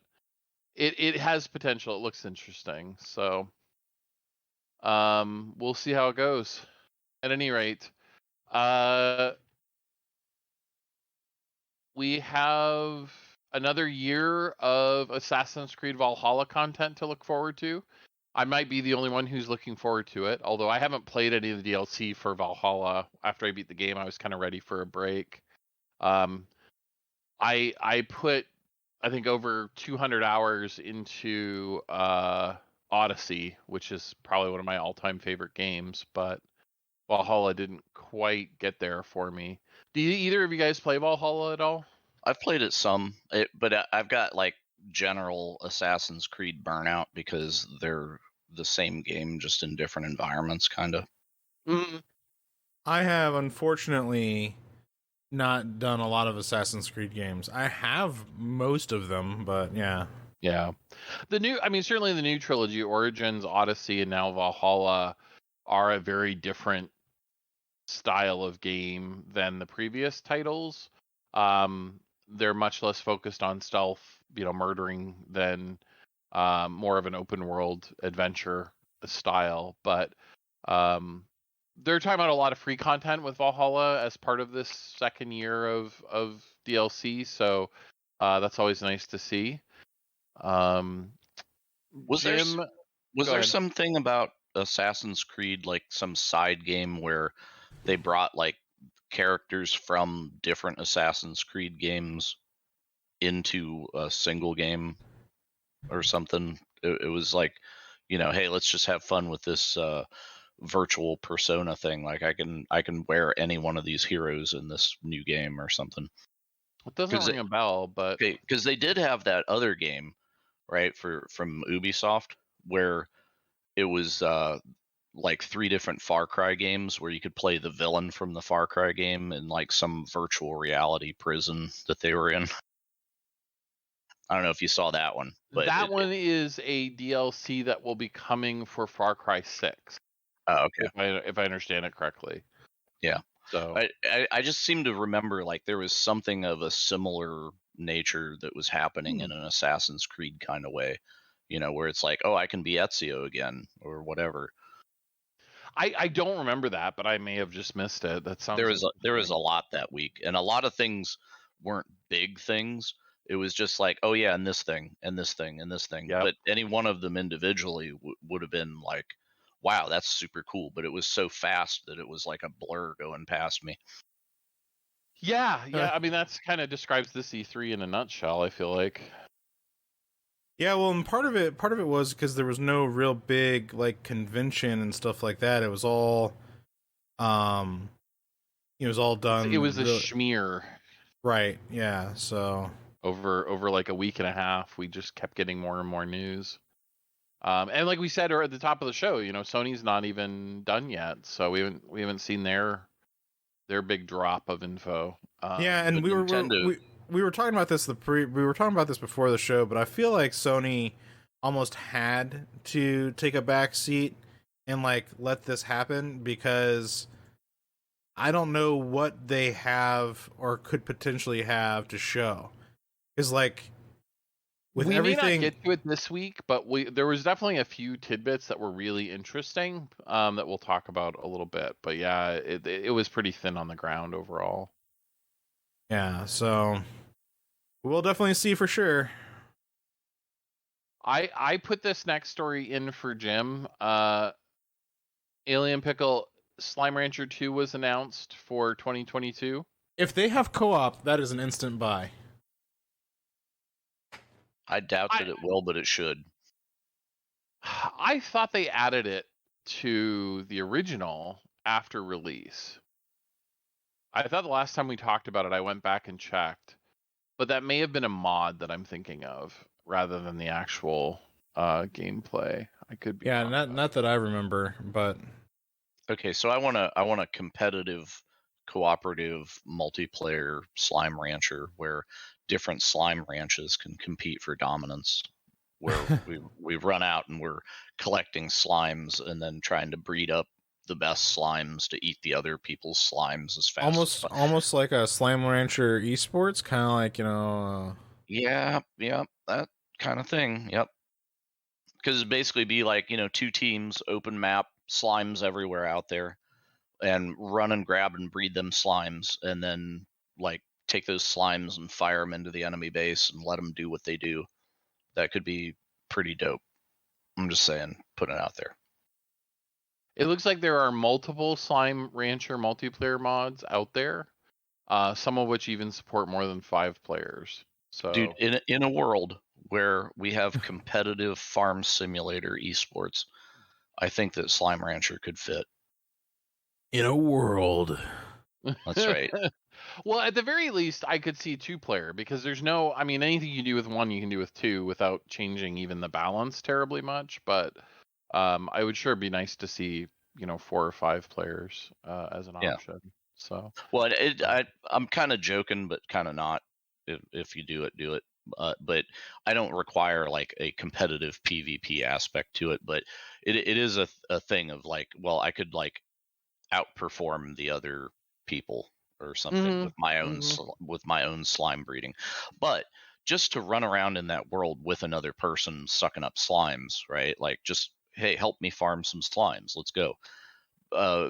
it has potential. It looks interesting. So we'll see how it goes. At any rate, we have another year of Assassin's Creed Valhalla content to look forward to. I might be the only one who's looking forward to it, although I haven't played any of the DLC for Valhalla. After I beat the game, I was kind of ready for a break. I put, I think, over 200 hours into Odyssey, which is probably one of my all-time favorite games, but Valhalla didn't quite get there for me. Do either of you guys play Valhalla at all? I've played it some, but I've got like general Assassin's Creed burnout because they're the same game, just in different environments, kind of. I have unfortunately not done a lot of Assassin's Creed games. I have most of them, but yeah. Yeah. Certainly the new trilogy, Origins, Odyssey, and now Valhalla, are a very different style of game than the previous titles. They're much less focused on stealth, murdering, than more of an open world adventure style. But they're talking about a lot of free content with Valhalla as part of this second year of DLC. So that's always nice to see. Was there something about Assassin's Creed, like some side game where they brought like characters from different Assassin's Creed games into a single game or something? It was like, hey, let's just have fun with this virtual persona thing. Like I can wear any one of these heroes in this new game or something. It doesn't ring a bell, but because they did have that other game, right, from Ubisoft, where it was like 3 different Far Cry games where you could play the villain from the Far Cry game in like some virtual reality prison that they were in. I don't know if you saw that one, but that one is a DLC that will be coming for Far Cry 6. Oh, okay. If I understand it correctly. Yeah. So I just seem to remember like there was something of a similar nature that was happening in an Assassin's Creed kind of way, where it's like, oh, I can be Ezio again or whatever. I don't remember that, but I may have just missed it. That sounds. There was a lot that week, and a lot of things weren't big things. It was just like, oh yeah, and this thing, and this thing, and this thing. Yep. But any one of them individually would have been like, wow, that's super cool. But it was so fast that it was like a blur going past me. Yeah. I mean, that's kind of describes this E3 in a nutshell, I feel like. Yeah, well, and part of it was because there was no real big like convention and stuff like that. It was all, it was all done. It was a schmear, right? Yeah. So over like a week and a half, we just kept getting more and more news. And like we said at the top of the show, Sony's not even done yet, so we haven't seen their big drop of info. Yeah, and we were talking about this we were talking about this before the show, but I feel like Sony almost had to take a back seat and like let this happen, because I don't know what they have or could potentially have to show. Is like with we everything. May not get to it this week, but there was definitely a few tidbits that were really interesting that we'll talk about a little bit. But yeah, it was pretty thin on the ground overall. Yeah, so we'll definitely see for sure. I put this next story in for Jim. Alien Pickle Slime Rancher 2 was announced for 2022. If they have co-op, that is an instant buy. I doubt that it will, but it should. I thought they added it to the original after release. I thought the last time we talked about it, I went back and checked, but that may have been a mod that I'm thinking of rather than the actual gameplay. I could be. Yeah, not that I remember, but okay. So I want a competitive, cooperative, multiplayer Slime Rancher where different slime ranches can compete for dominance. Where we run out and we're collecting slimes and then trying to breed up the best slimes to eat the other people's slimes as fast as possible. Almost like a Slime Rancher esports, kind of like, Yeah, that kind of thing. Yep. Because it'd basically be like, 2 teams, open map, slimes everywhere out there. and run and grab and breed them slimes, and then like take those slimes and fire them into the enemy base and let them do what they do. That could be pretty dope. I'm just saying, putting it out there. It looks like there are multiple Slime Rancher multiplayer mods out there, some of which even support more than 5 players. So, dude, in a world where we have competitive farm simulator esports, I think that Slime Rancher could fit. In a world. That's right. Well, at the very least, I could see 2-player, because there's no, I mean, anything you do with 1, you can do with 2 without changing even the balance terribly much. But I would sure be nice to see, 4 or 5 players as an option. So, well, I'm kind of joking, but kind of not. If you do it, do it. But I don't require like a competitive PvP aspect to it. But it is a thing of like, well, I could like outperform the other people or something with my own slime breeding. But just to run around in that world with another person sucking up slimes, right? Like, just, hey, help me farm some slimes. Let's go.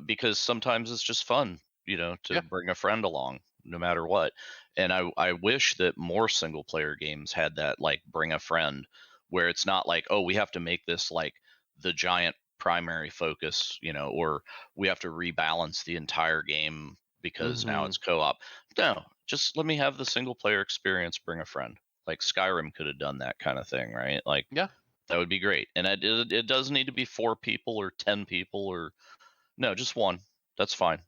Because sometimes it's just fun, to bring a friend along, no matter what. And I wish that more single player games had that, like, bring a friend, where it's not like, oh, we have to make this like the giant primary focus, or we have to rebalance the entire game because now it's co-op. No, just let me have the single player experience, bring a friend. Like Skyrim could have done that kind of thing, right? Like, yeah, that would be great. And it doesn't need to be 4 people or 10 people, or no, just 1. That's fine.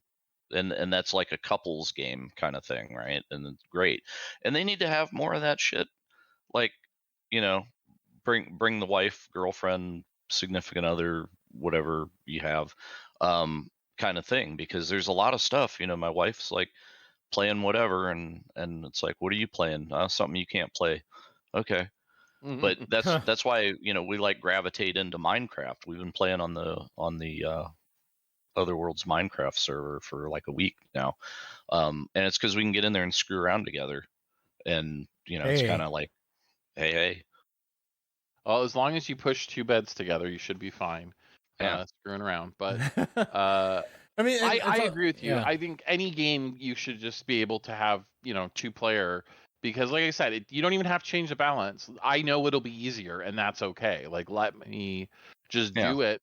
And that's like a couples game kind of thing, right? And it's great. And they need to have more of that shit. Like, bring the wife, girlfriend, significant other, whatever you have, kind of thing, because there's a lot of stuff. My wife's like playing whatever, and it's like, what are you playing? Something you can't play. Okay. But that's why we like gravitate into Minecraft. We've been playing on the OtherWorlds Minecraft server for like a week now, and it's because we can get in there and screw around together, and it's kind of like, hey. Well, as long as you push 2 beds together, you should be fine. Screwing around, but I mean, I agree with you. Yeah. I think any game you should just be able to have 2-player, because like I said, you don't even have to change the balance. I know it'll be easier, and that's okay. Like, let me just do it.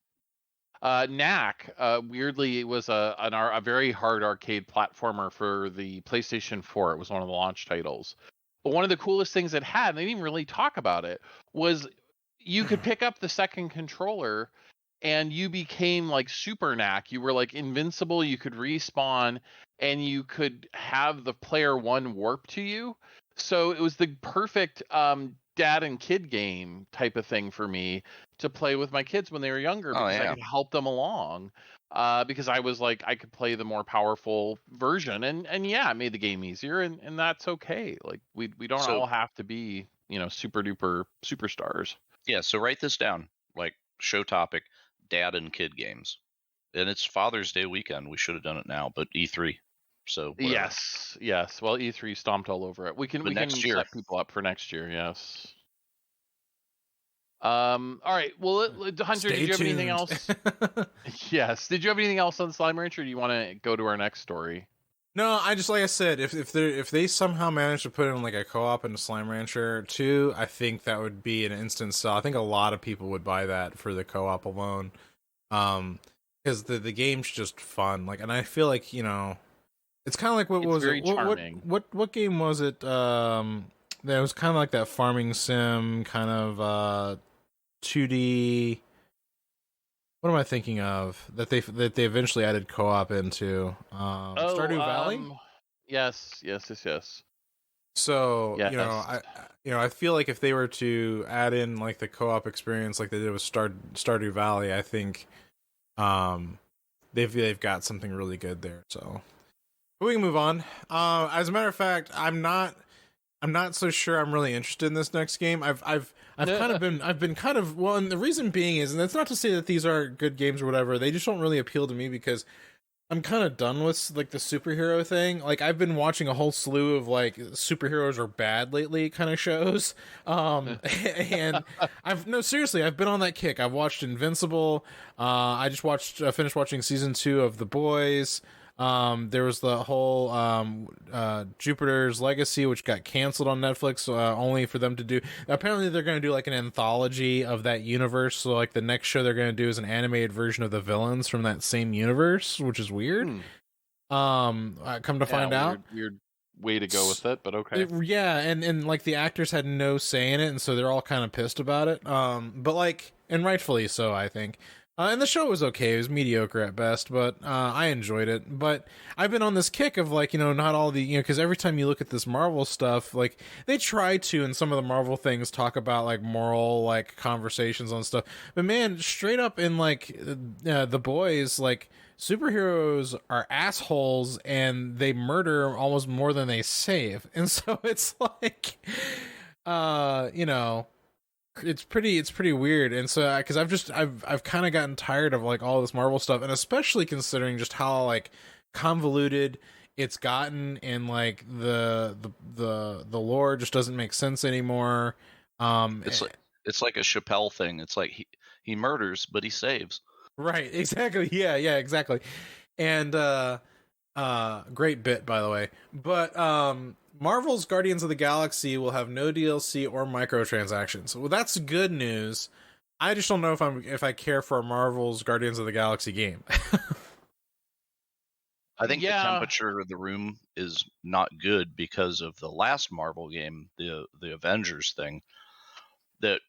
Knack, weirdly, it was a very hard arcade platformer for the PlayStation 4. It was one of the launch titles. But one of the coolest things it had, and they didn't even really talk about it, was you could pick up the second controller and you became like Super Knack. You were like invincible, you could respawn, and you could have the player 1 warp to you. So it was the perfect dad and kid game type of thing for me to play with my kids when they were younger, because I could help them along. Because I was like, I could play the more powerful version, and yeah, it made the game easier, and that's okay. Like, we don't all have to be super duper superstars. Yeah, so write this down, like, show topic, dad and kid games. And it's Father's Day weekend. We should have done it now, but E3. So whatever. Yes. Well, E3 stomped all over it. We can set people up for next year. Yes. All right. Well, Hunter, did you have anything else? Yes. Did you have anything else on Slime Rancher, or do you want to go to our next story? No, I just, like I said, if they somehow manage to put in like a co-op into Slime Rancher 2, I think that would be an instant sell. I think a lot of people would buy that for the co-op alone, because the game's just fun. Like, and I feel like it's kind of like what game was it? That was kind of like that farming sim kind of 2D. What am I thinking of that they eventually added co-op into? Stardew Valley. Yes. So I feel like if they were to add in like the co-op experience like they did with Stardew Valley, I think they've got something really good there. So, but we can move on. As a matter of fact, I'm not so sure I'm really interested in this next game. I've been kind of well, and the reason being is, and that's not to say that these are good games or whatever, they just don't really appeal to me because I'm kind of done with like the superhero thing. Like I've been watching a whole slew of like superheroes are bad lately kind of shows. And I've no seriously, I've been on that kick. I've watched Invincible. I just finished watching season 2 of The Boys. There was the whole Jupiter's Legacy, which got canceled on Netflix, only for them to do. Apparently, they're going to do like an anthology of that universe. So, like the next show they're going to do is an animated version of the villains from that same universe, which is weird. I come to find out, weird way to go with it, but okay. Yeah, and like the actors had no say in it, and so they're all kind of pissed about it. But like, and rightfully so, I think. And the show was okay. It was mediocre at best, but I enjoyed it. But I've been on this kick of like, not all the, because every time you look at this Marvel stuff, like they try to, in some of the Marvel things, talk about like moral, like conversations on stuff. But man, straight up in like The Boys, like superheroes are assholes and they murder almost more than they save. And so it's like, it's pretty weird. And so because I've kind of gotten tired of like all this Marvel stuff, and especially considering just how like convoluted it's gotten, and like the lore just doesn't make sense anymore. It's like a Chappelle thing. It's like he murders but he saves. Right, exactly. Yeah, exactly. And great bit, by the way. But Marvel's Guardians of the Galaxy will have no DLC or microtransactions. Well, that's good news. I just don't know if I care for a Marvel's Guardians of the Galaxy game. I think the temperature of the room is not good because of the last Marvel game, the Avengers thing, that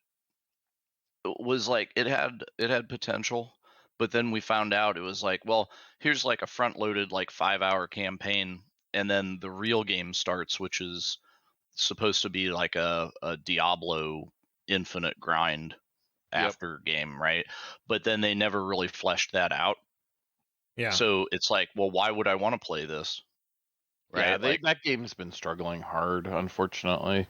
was like it had potential, but then we found out it was like, well, here's like a front-loaded like 5-hour campaign, and then the real game starts, which is supposed to be like a Diablo infinite grind after game, right? But then they never really fleshed that out. Yeah. So it's like, well, why would I want to play this? Right? Yeah, that game's been struggling hard, unfortunately.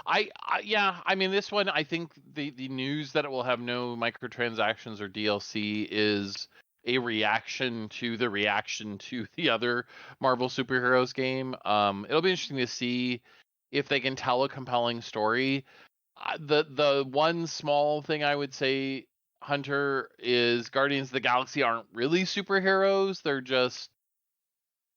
I mean, this one, I think the news that it will have no microtransactions or DLC is a reaction to the other Marvel superheroes game. It'll be interesting to see if they can tell a compelling story. The one small thing I would say, Hunter, is Guardians of the Galaxy aren't really superheroes. They're just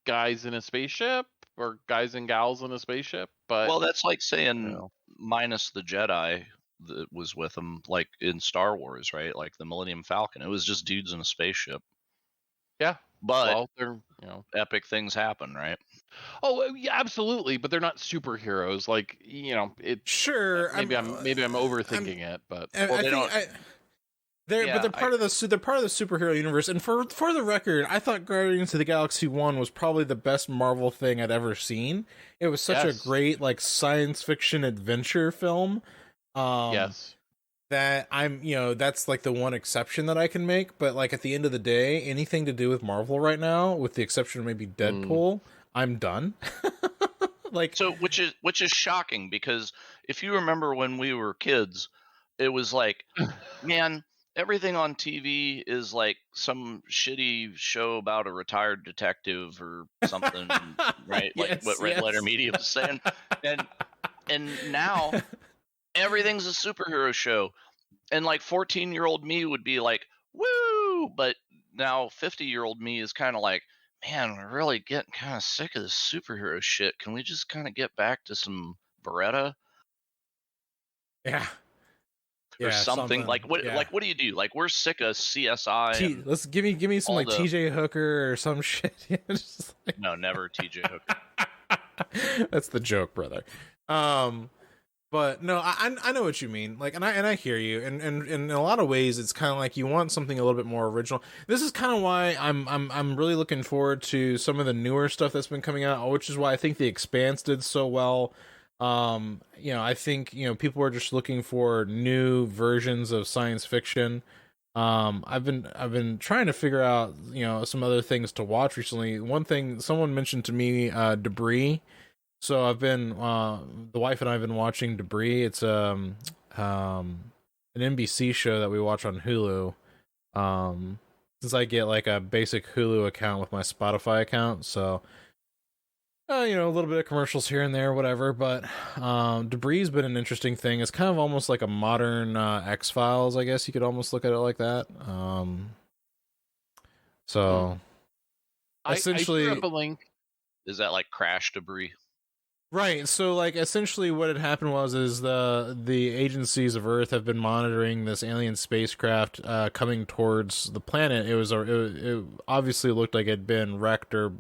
guys in a spaceship, or guys and gals in a spaceship. But well, that's like saying minus the Jedi that was with them, like in Star Wars, right? Like the Millennium Falcon. It was just dudes in a spaceship. Yeah, but they're epic things happen, right? Oh yeah, absolutely. But they're not superheroes. Like it. Sure. Maybe I'm overthinking it, but they're part of the superhero universe. And for the record, I thought Guardians of the Galaxy 1 was probably the best Marvel thing I'd ever seen. It was such a great like science fiction adventure film. Yes. That that's like the one exception that I can make, but like at the end of the day, anything to do with Marvel right now, with the exception of maybe Deadpool, I'm done. Like, so which is shocking, because if you remember when we were kids, it was like, man, everything on TV is like some shitty show about a retired detective or something, right? Like what Red Letter Media was saying. And now everything's a superhero show. And like 14-year-old me would be like, woo! But now 50-year-old me is kind of like, man, we're really getting kind of sick of this superhero shit. Can we just kind of get back to some Beretta? Yeah. Or something. Like what do you do? Like, we're sick of CSI. Let's give me some like TJ Hooker or some shit. Like... No, never TJ Hooker. That's the joke, brother. But no, I know what you mean. Like, and I hear you. And in a lot of ways, it's kind of like you want something a little bit more original. This is kind of why I'm really looking forward to some of the newer stuff that's been coming out, which is why I think The Expanse did so well. I think people are just looking for new versions of science fiction. I've been trying to figure out some other things to watch recently. One thing someone mentioned to me, Debris. So I've been the wife and I have been watching Debris. It's an NBC show that we watch on Hulu. since I get like a basic Hulu account with my Spotify account, so you know, a little bit of commercials here and there, whatever. But Debris been an interesting thing. It's kind of almost like a modern X-Files, I guess you could almost look at it like that. So I threw essentially, up a link. Is that like crash debris? right. So like essentially, what had happened is the agencies of Earth have been monitoring this alien spacecraft coming towards the planet. It obviously looked like it had been wrecked or,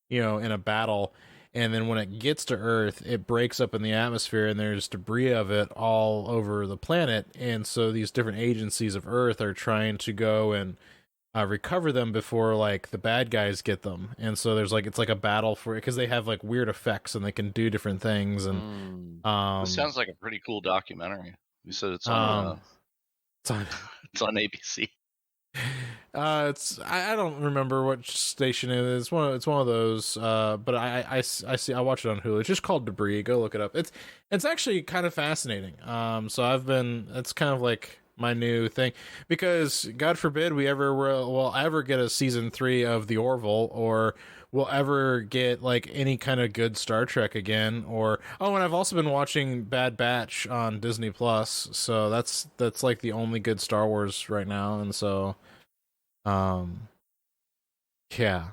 you know, in a battle. And then when it gets to Earth, it breaks up in the atmosphere, and there's debris of it all over the planet. And so these different agencies of Earth are trying to go and recover them before like the bad guys get them. And so there's like it's like a battle for it because they have like weird effects and they can do different things. And This sounds like a pretty cool documentary. You said it's on it's on it's on ABC. it's I don't remember which station it is. It's one of those. But I see I watch it on Hulu. It's just called Debris. Go look it up. It's actually kind of fascinating. So it's kind of like my new thing because God forbid we ever will ever get a season 3 of the Orville, or we'll ever get like any kind of good Star Trek again. Or and I've also been watching Bad Batch on Disney Plus. So that's like the only good Star Wars right now. And so yeah.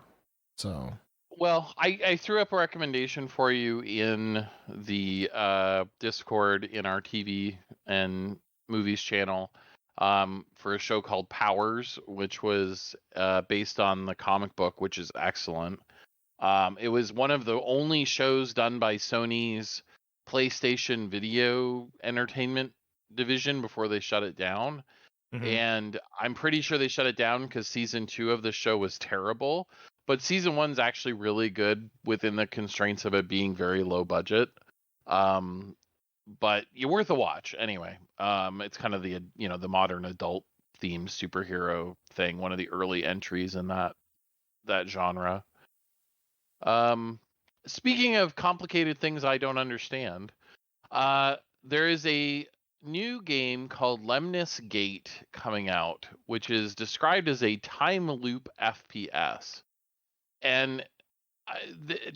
So Well, I threw up a recommendation for you in the Discord in our TV and movies channel for a show called Powers, which was based on the comic book, which is excellent. It was one of the only shows done by Sony's PlayStation Video Entertainment division before they shut it down. And I'm pretty sure they shut it down because season 2 of the show was terrible. But season 1's actually really good within the constraints of it being very low budget. But you're worth a watch anyway. It's kind of the the modern adult themed superhero thing, one of the early entries in that genre. Speaking of complicated things I don't understand, there is a new game called Lemnis Gate coming out, which is described as a time loop FPS. And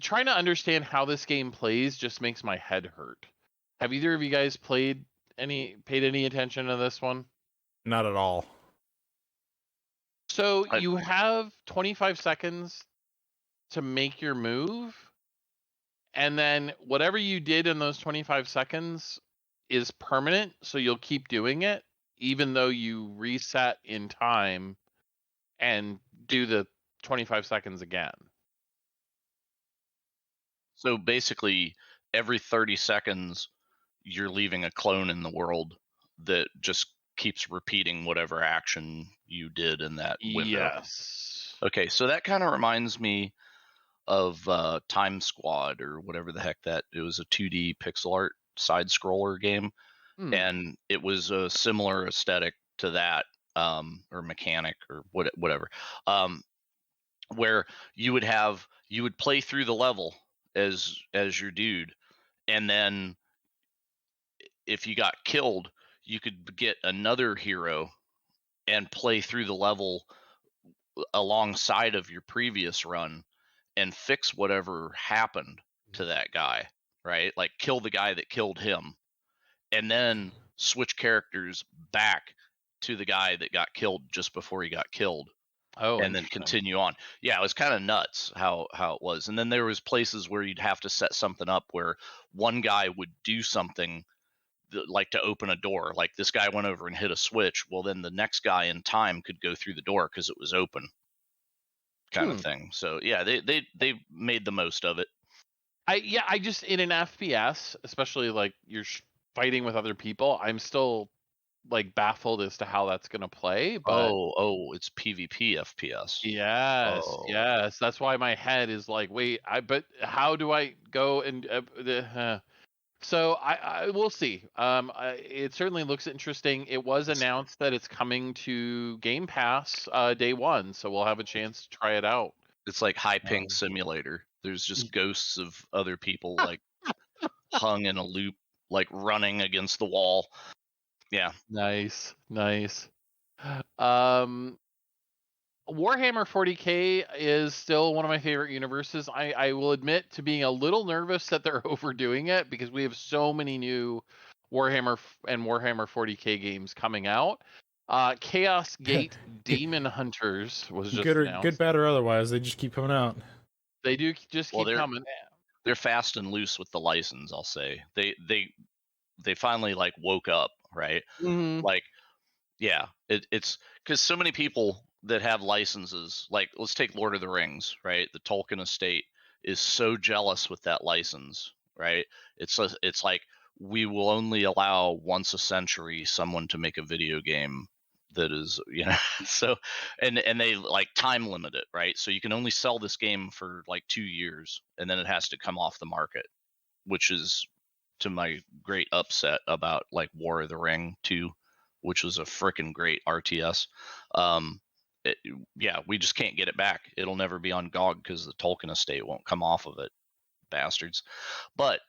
trying to understand how this game plays just makes my head hurt. Have either of you guys paid any attention to this one? not at all. So you have 25 seconds to make your move, and then whatever you did in those 25 seconds is permanent, so you'll keep doing it even though you reset in time and do the 25 seconds again. So basically, every 30 seconds, you're leaving a clone in the world that just keeps repeating whatever action you did in that window. Yes. Okay, so that kind of reminds me of Time Squad or whatever the heck that it was, a 2D pixel art side scroller game, and it was a similar aesthetic to that, or mechanic or whatever, where you would play through the level as your dude, and then if you got killed, you could get another hero and play through the level alongside of your previous run and fix whatever happened to that guy, right? Like kill the guy that killed him, and then switch characters back to the guy that got killed just before he got killed. And then continue on. Yeah, it was kind of nuts how it was. And then there was places where you'd have to set something up where one guy would do something like to open a door. Like this guy went over and hit a switch. Well, then the next guy in time could go through the door because it was open, kind of thing. So yeah, they made the most of it. I just, in an FPS, especially like you're fighting with other people, I'm still like baffled as to how that's going to play. But it's PvP FPS. Yes, that's why my head is like, wait, but how do I go and so I we'll see. It certainly looks interesting. It was announced that it's coming to Game Pass day 1, so we'll have a chance to try it out. It's like High Pink Simulator. There's just ghosts of other people like hung in a loop, like running against the wall. Yeah. Nice. Warhammer 40K is still one of my favorite universes. I will admit to being a little nervous that they're overdoing it because we have so many new Warhammer and Warhammer 40K games coming out. Chaos Gate Demon Hunters was just announced. Good, bad, or otherwise, they just keep coming out. They do just keep coming. They're fast and loose with the license. I'll say they finally like woke up, right? Mm-hmm. Like, yeah, it's because so many people that have licenses, like let's take Lord of the Rings, right? The Tolkien estate is so jealous with that license, right? It's like we will only allow once a century someone to make a video game that is, so and they like time limit it, right? So you can only sell this game for like 2 years and then it has to come off the market, which is to my great upset about like War of the Ring 2, which was a freaking great RTS. Yeah, we just can't get it back. It'll never be on GOG because the Tolkien estate won't come off of it, bastards. But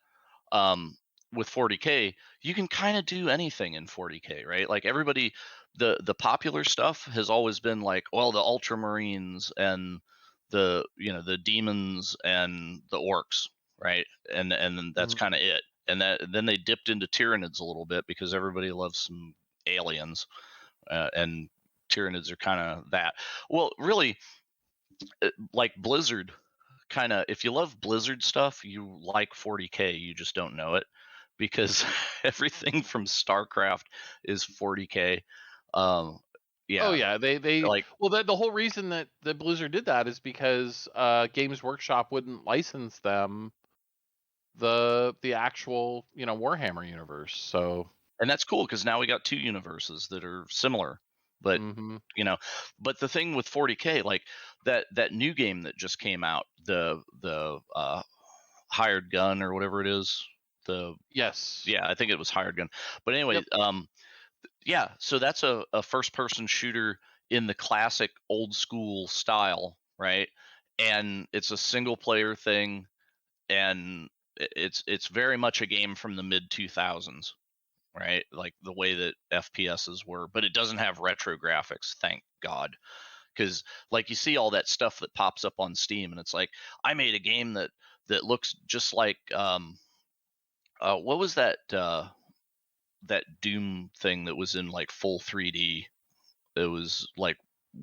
with 40K, you can kind of do anything in 40K, right? Like everybody, the popular stuff has always been like, well, the Ultramarines and the demons and the orcs, right? And that's kind of it. And then they dipped into Tyranids a little bit because everybody loves some aliens, and Tyranids are kind of that. Well, really, like Blizzard, kind of, if you love Blizzard stuff, you like 40K. You just don't know it because everything from StarCraft is 40K. Yeah. Oh yeah, they like well the whole reason that Blizzard did that is because Games Workshop wouldn't license them the actual Warhammer universe. So and that's cool because now we got two universes that are similar, but but the thing with 40K, like that new game that just came out, the Hired Gun or whatever it is, yes, yeah, I think it was Hired Gun, but anyway, yeah, so that's a first person shooter in the classic old school style, right? And it's a single player thing, and it's very much a game from the mid 2000s, right? Like the way that FPSs were, but it doesn't have retro graphics, thank God. Because like you see all that stuff that pops up on Steam, and it's like, I made a game that looks just like what was that that Doom thing that was in like full 3D? It was like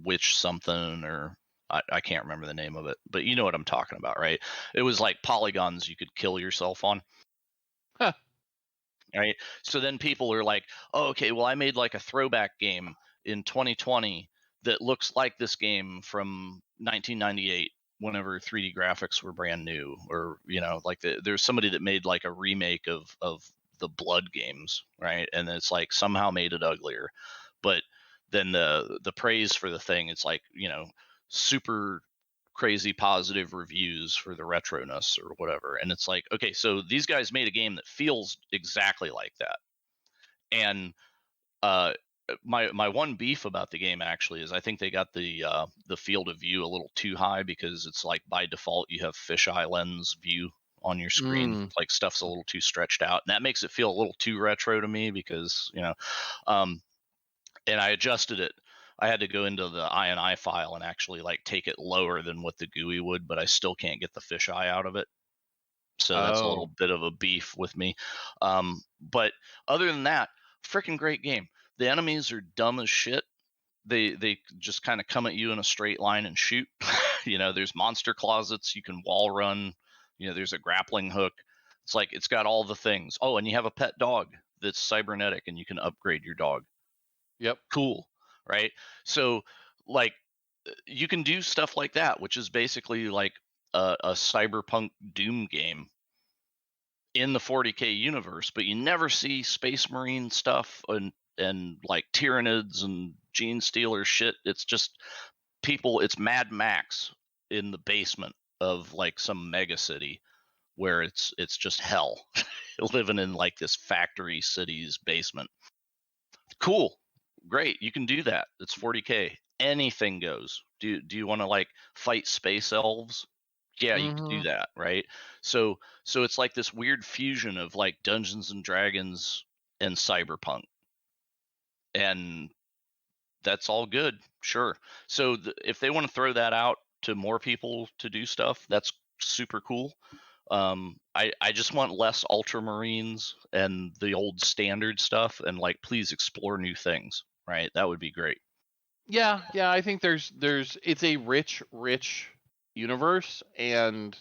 Witch something, or I can't remember the name of it, but you know what I'm talking about, right? It was like polygons you could kill yourself on. Huh. Right. So then people are like, oh, okay, well, I made like a throwback game in 2020 that looks like this game from 1998 whenever 3D graphics were brand new, or like there's somebody that made like a remake of the Blood games, right? And it's like somehow made it uglier, but then the praise for the thing, it's like super crazy positive reviews for the retroness or whatever. And it's like, okay, so these guys made a game that feels exactly like that. And my one beef about the game actually is I think they got the field of view a little too high, because it's like by default you have fisheye lens view on your screen. Like stuff's a little too stretched out, and that makes it feel a little too retro to me, because and I adjusted it. I had to go into the INI file and actually like take it lower than what the GUI would, but I still can't get the fisheye out of it. So that's a little bit of a beef with me. But other than that, freaking great game. The enemies are dumb as shit. They just kind of come at you in a straight line and shoot. There's monster closets. You can wall run. There's a grappling hook. It's like it's got all the things. Oh, and you have a pet dog that's cybernetic, and you can upgrade your dog. Yep. Cool. Right. So like you can do stuff like that, which is basically like a cyberpunk Doom game in the 40K universe, but you never see Space Marine stuff and like Tyranids and Gene Stealer shit. It's just people. It's Mad Max in the basement of like some mega city where it's just hell living in like this factory city's basement. Cool. Great, you can do that. It's 40K. Anything goes. Do you want to like fight space elves? Yeah, you can do that, right? So it's like this weird fusion of like Dungeons and Dragons and cyberpunk. And that's all good. Sure. So if they want to throw that out to more people to do stuff, that's super cool. I just want less Ultramarines and the old standard stuff, and like, please explore new things, right? That would be great. Yeah, I think there's it's a rich universe, and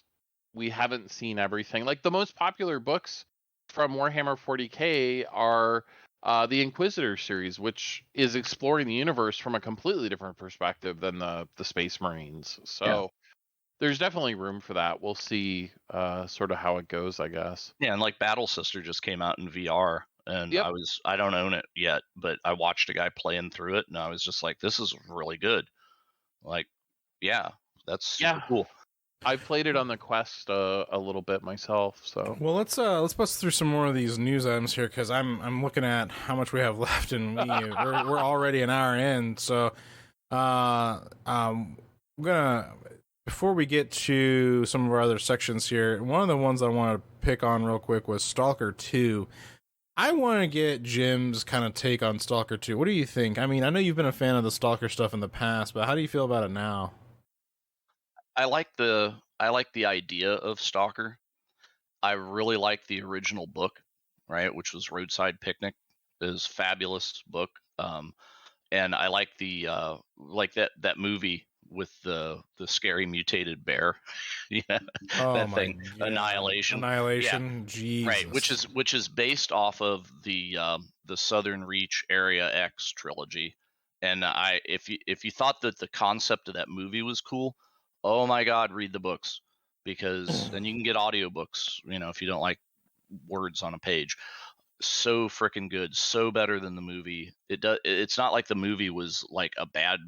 we haven't seen everything. Like, the most popular books from Warhammer 40K are the Inquisitor series, which is exploring the universe from a completely different perspective than the Space Marines. So there's definitely room for that. We'll see sort of how it goes, I guess. Yeah, and like Battle Sister just came out in VR, and Yep. I don't own it yet, but I watched a guy playing through it, and I was just like, this is really good. Like, yeah, that's super cool. I've played it on the Quest a little bit myself. So well, let's bust through some more of these news items here, because I'm looking at how much we have left, and we're already an hour in. So, I'm gonna, before we get to some of our other sections here, one of the ones I want to pick on real quick was Stalker 2. I want to get Jim's kind of take on Stalker 2. What do you think? I mean, I know you've been a fan of the Stalker stuff in the past, but how do you feel about it now? I like the idea of Stalker. I really like the original book, right, which was Roadside Picnic. It was a fabulous book. And I like the like that movie with the scary mutated bear. Yeah, that thing, Annihilation. Annihilation, Jesus. Right, which is based off of the Southern Reach Area X trilogy. And if you thought that the concept of that movie was cool, oh my God, read the books, because and you can get audiobooks, if you don't like words on a page. So freaking good, so better than the movie. It's not like the movie was like a bad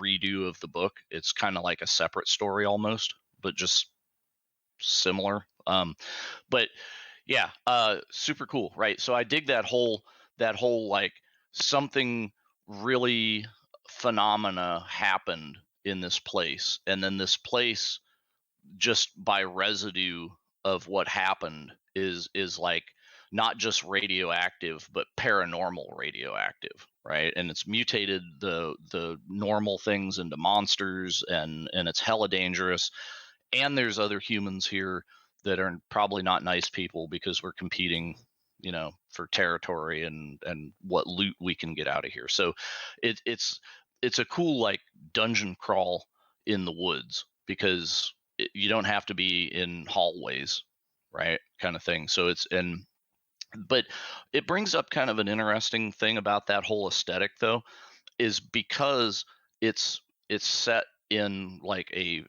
redo of the book. It's kind of like a separate story almost, but just similar. But yeah, super cool, right? So I dig that whole like, something really phenomena happened in this place, and then this place, just by residue of what happened, is like not just radioactive but paranormal radioactive, right? And it's mutated the normal things into monsters, and it's hella dangerous. And there's other humans here that are probably not nice people, because we're competing, for territory and what loot we can get out of here. So it's a cool, like, dungeon crawl in the woods, because you don't have to be in hallways, right, kind of thing. So but it brings up kind of an interesting thing about that whole aesthetic, though, is because it's set in like a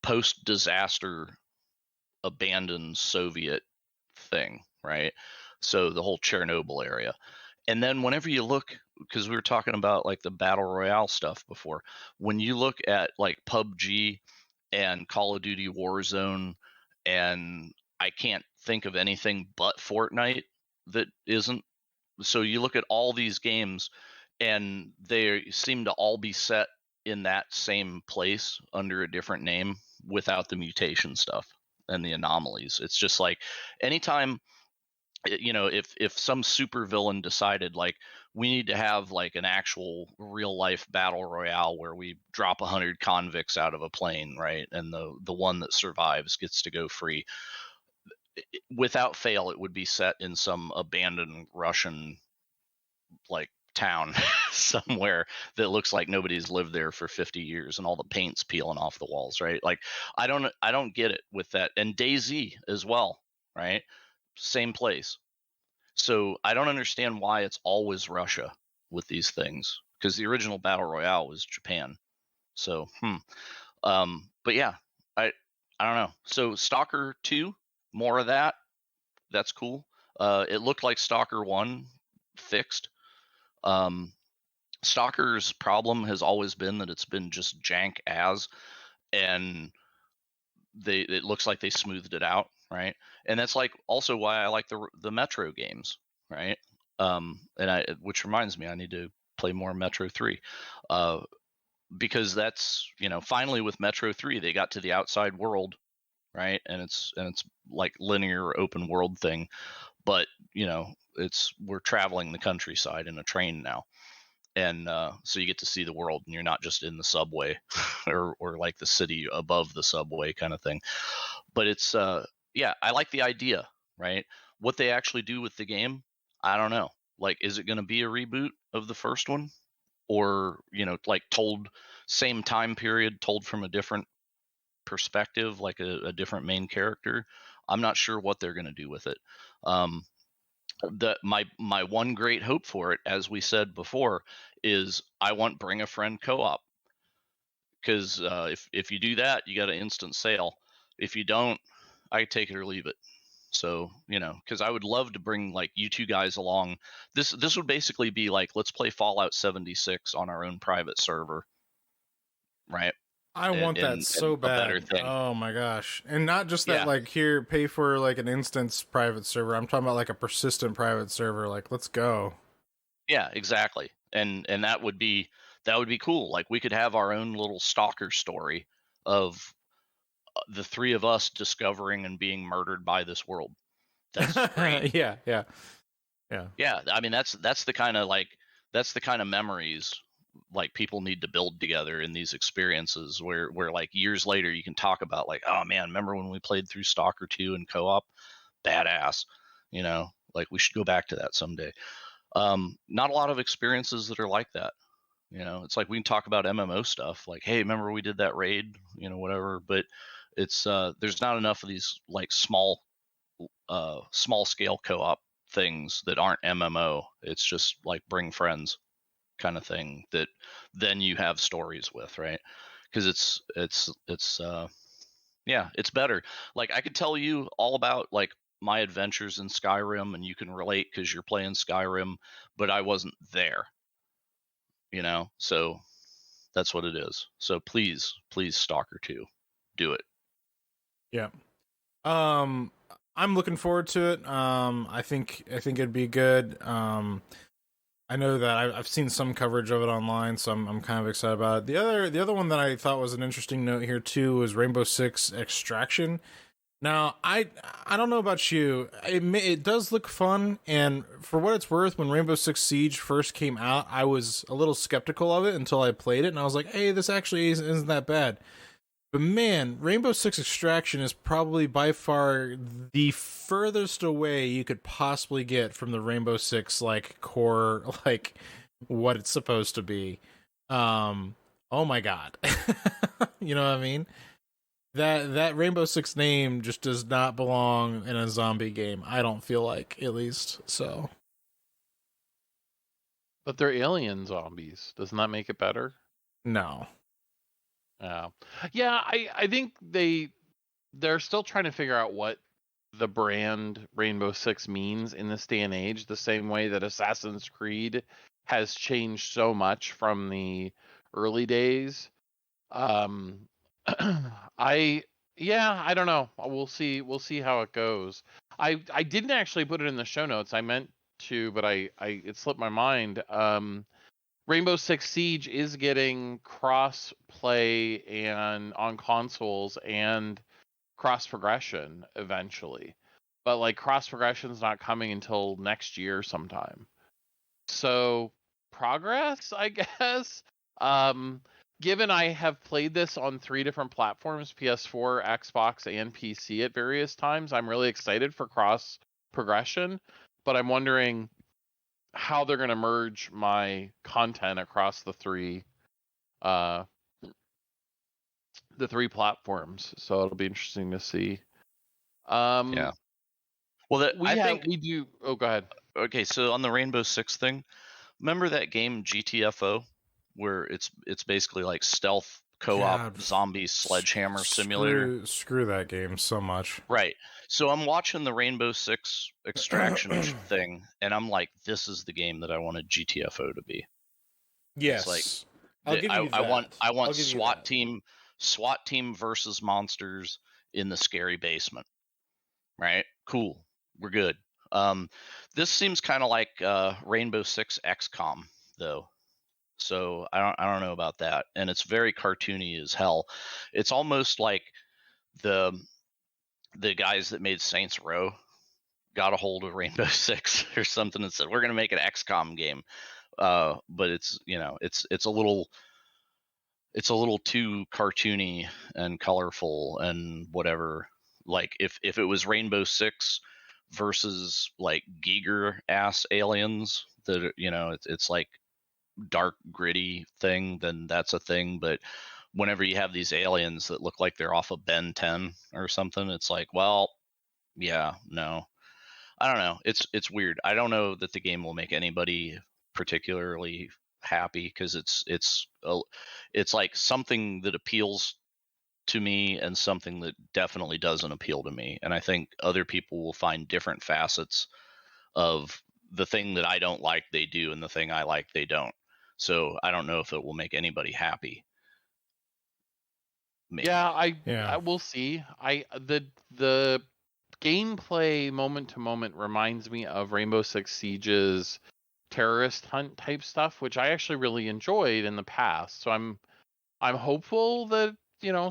post-disaster abandoned Soviet thing, right? So the whole Chernobyl area. And then whenever you look, because we were talking about like the battle royale stuff before, when you look at like PUBG and Call of Duty Warzone, and I can't think of anything but Fortnite that isn't. So you look at all these games, and they seem to all be set in that same place under a different name, without the mutation stuff and the anomalies. It's just like, anytime, if some super villain decided, like, we need to have like an actual real life battle royale where we drop 100 convicts out of a plane, right, and the one that survives gets to go free, without fail, it would be set in some abandoned Russian, like, town somewhere that looks like nobody's lived there for 50 years, and all the paint's peeling off the walls, right? Like, I don't get it with that. And DayZ as well, right? Same place. So I don't understand why it's always Russia with these things, because the original battle royale was Japan. So but yeah, I don't know. So Stalker 2, more of that. That's cool. It looked like Stalker 1 fixed. Stalker's problem has always been that it's been just jank and it looks like they smoothed it out, right? And that's like also why I like the Metro games, right? Which reminds me, I need to play more Metro 3, because that's, finally with Metro 3 they got to the outside world, right? And it's like linear open world thing, but we're traveling the countryside in a train now. and so you get to see the world, and you're not just in the subway or like the city above the subway kind of thing. But it's yeah, I like the idea, right? What they actually do with the game, I don't know. Like, is it going to be a reboot of the first one, or like told same time period, told from a different perspective, like a different main character? I'm not sure what they're going to do with it. My one great hope for it, as we said before, is I want bring a friend co-op, because if you do that, you got an instant sale. If you don't, I take it or leave it. So because I would love to bring like you two guys along. This would basically be like, let's play Fallout 76 on our own private server, right? I want that so a better bad. thing. Oh my gosh. And not just that, Yeah. like, here, pay for like an instance private server. I'm talking about like a persistent private server. Like, let's go. Yeah, exactly. And that would be cool. Like, we could have our own little stalker story of the three of us discovering and being murdered by this world. That's great. Yeah. Yeah, I mean, that's the kind of memories like people need to build together in these experiences, where like years later you can talk about, like, oh man, remember when we played through Stalker 2 in co-op? Badass. Like, we should go back to that someday. Not a lot of experiences that are like that. It's like, we can talk about MMO stuff, like, hey, remember we did that raid, whatever, but it's there's not enough of these like small scale co-op things that aren't MMO. It's just like bring friends kind of thing that then you have stories with, right? Because it's yeah, it's better. Like, I could tell you all about like my adventures in Skyrim, and you can relate because you're playing Skyrim, but I wasn't there, so that's what it is. So please Stalker 2, do it. Yeah. I'm looking forward to it. I think it'd be good. I know that I've seen some coverage of it online, so I'm kind of excited about it. The other one that I thought was an interesting note here too was Rainbow Six Extraction. Now, I don't know about you. It does look fun, and for what it's worth, when Rainbow Six Siege first came out, I was a little skeptical of it until I played it, and I was like, hey, this actually isn't that bad. But man, Rainbow Six Extraction is probably by far the furthest away you could possibly get from the Rainbow Six like core, like what it's supposed to be. Oh my god. You know what I mean? That Rainbow Six name just does not belong in a zombie game. I don't feel like, at least. So, But they're alien zombies. Doesn't that make it better? no. Yeah, I think they're still trying to figure out what the brand Rainbow Six means in this day and age, the same way that Assassin's Creed has changed so much from the early days. I don't know. We'll see how it goes. I didn't actually put it in the show notes. I meant to, but I it slipped my mind. Rainbow Six Siege is getting cross play and on consoles and cross progression eventually. But like, cross progression's not coming until next year sometime. So progress, I guess. Given I have played this on 3 different platforms, PS4, Xbox, and PC at various times, I'm really excited for cross progression, but I'm wondering how they're going to merge my content across the three platforms. So it'll be interesting to see. Yeah. Well, I think we do. Oh, go ahead. Okay, so on the Rainbow Six thing, remember that game GTFO, where it's basically like stealth co-op zombie sledgehammer simulator? Screw that game so much. Right. So I'm watching the Rainbow Six Extraction thing, and I'm like, this is the game that I wanted GTFO to be. Yes. It's like, I'll give you that. I want SWAT team versus monsters in the scary basement. Right? Cool. We're good. This seems kind of like Rainbow Six XCOM, though. So I don't know about that, and it's very cartoony as hell. It's almost like the guys that made Saints Row got a hold of Rainbow Six or something and said, we're going to make an XCOM game. but it's it's a little too cartoony and colorful and whatever. Like if it was Rainbow Six versus like Giger ass aliens that it's like dark gritty thing, then that's a thing. But whenever you have these aliens that look like they're off of Ben 10 or something, it's like, well, yeah, no, I don't know. It's weird. I don't know that the game will make anybody particularly happy, because it's like something that appeals to me and something that definitely doesn't appeal to me. And I think other people will find different facets of the thing that I don't like they do, and the thing I like they don't. So I don't know if it will make anybody happy. Maybe. Yeah, I will see. The gameplay moment to moment reminds me of Rainbow Six Siege's terrorist hunt type stuff, which I actually really enjoyed in the past. So I'm hopeful that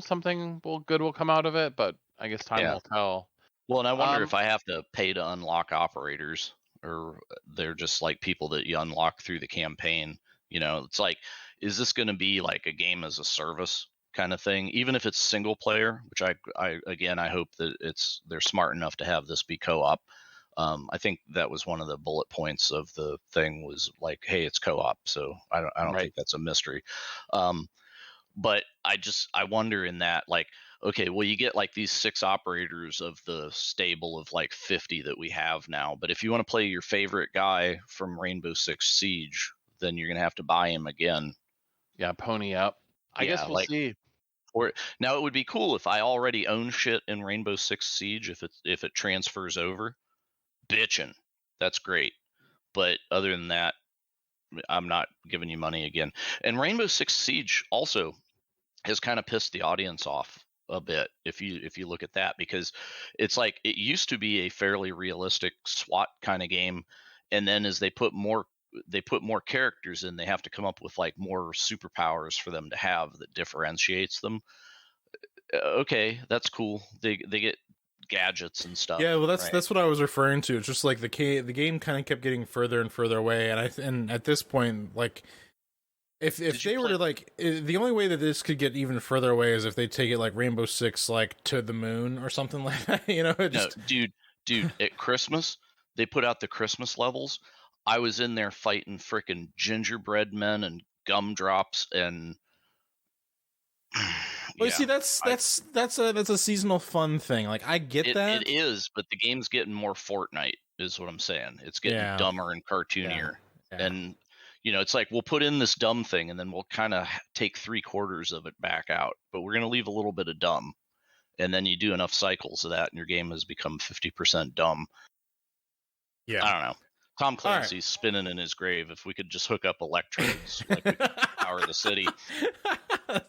something good will come out of it, but I guess time will tell. Well, and I wonder if I have to pay to unlock operators, or they're just like people that you unlock through the campaign. It's like, is this going to be like a game as a service kind of thing, even if it's single player, which I hope that they're smart enough to have this be co-op. I think that was one of the bullet points of the thing, was like, hey, it's co-op. So I don't think that's a mystery. But I wonder in that, like, okay, well, you get like these 6 operators of the stable of like 50 that we have now. But if you want to play your favorite guy from Rainbow Six Siege, then you're going to have to buy him again. Yeah, pony up. I guess we'll see. Or now, it would be cool if I already own shit in Rainbow Six Siege, if it transfers over. Bitchin'. That's great. But other than that, I'm not giving you money again. And Rainbow Six Siege also has kind of pissed the audience off a bit, if you look at that, because it's like, it used to be a fairly realistic SWAT kind of game, and then as they put more characters in, they have to come up with like more superpowers for them to have that differentiates them. Okay, that's cool. They get gadgets and stuff. Yeah, well, that's what I was referring to. It's just like the game kind of kept getting further and further away, and at this point, like, if they were to, like, the only way that this could get even further away is if they take it like Rainbow Six, like, to the moon or something like that. No, dude, at Christmas they put out the Christmas levels. I was in there fighting frickin' gingerbread men and gumdrops and. Well, you see, that's a seasonal fun thing. Like, I get that. It is, but the game's getting more Fortnite, is what I'm saying. It's getting dumber and cartoonier. Yeah. And, it's like, we'll put in this dumb thing, and then we'll kind of take 3/4 of it back out. But we're going to leave a little bit of dumb. And then you do enough cycles of that, and your game has become 50% dumb. Yeah. I don't know. Tom Clancy's spinning in his grave. If we could just hook up electrodes, like we could power the city.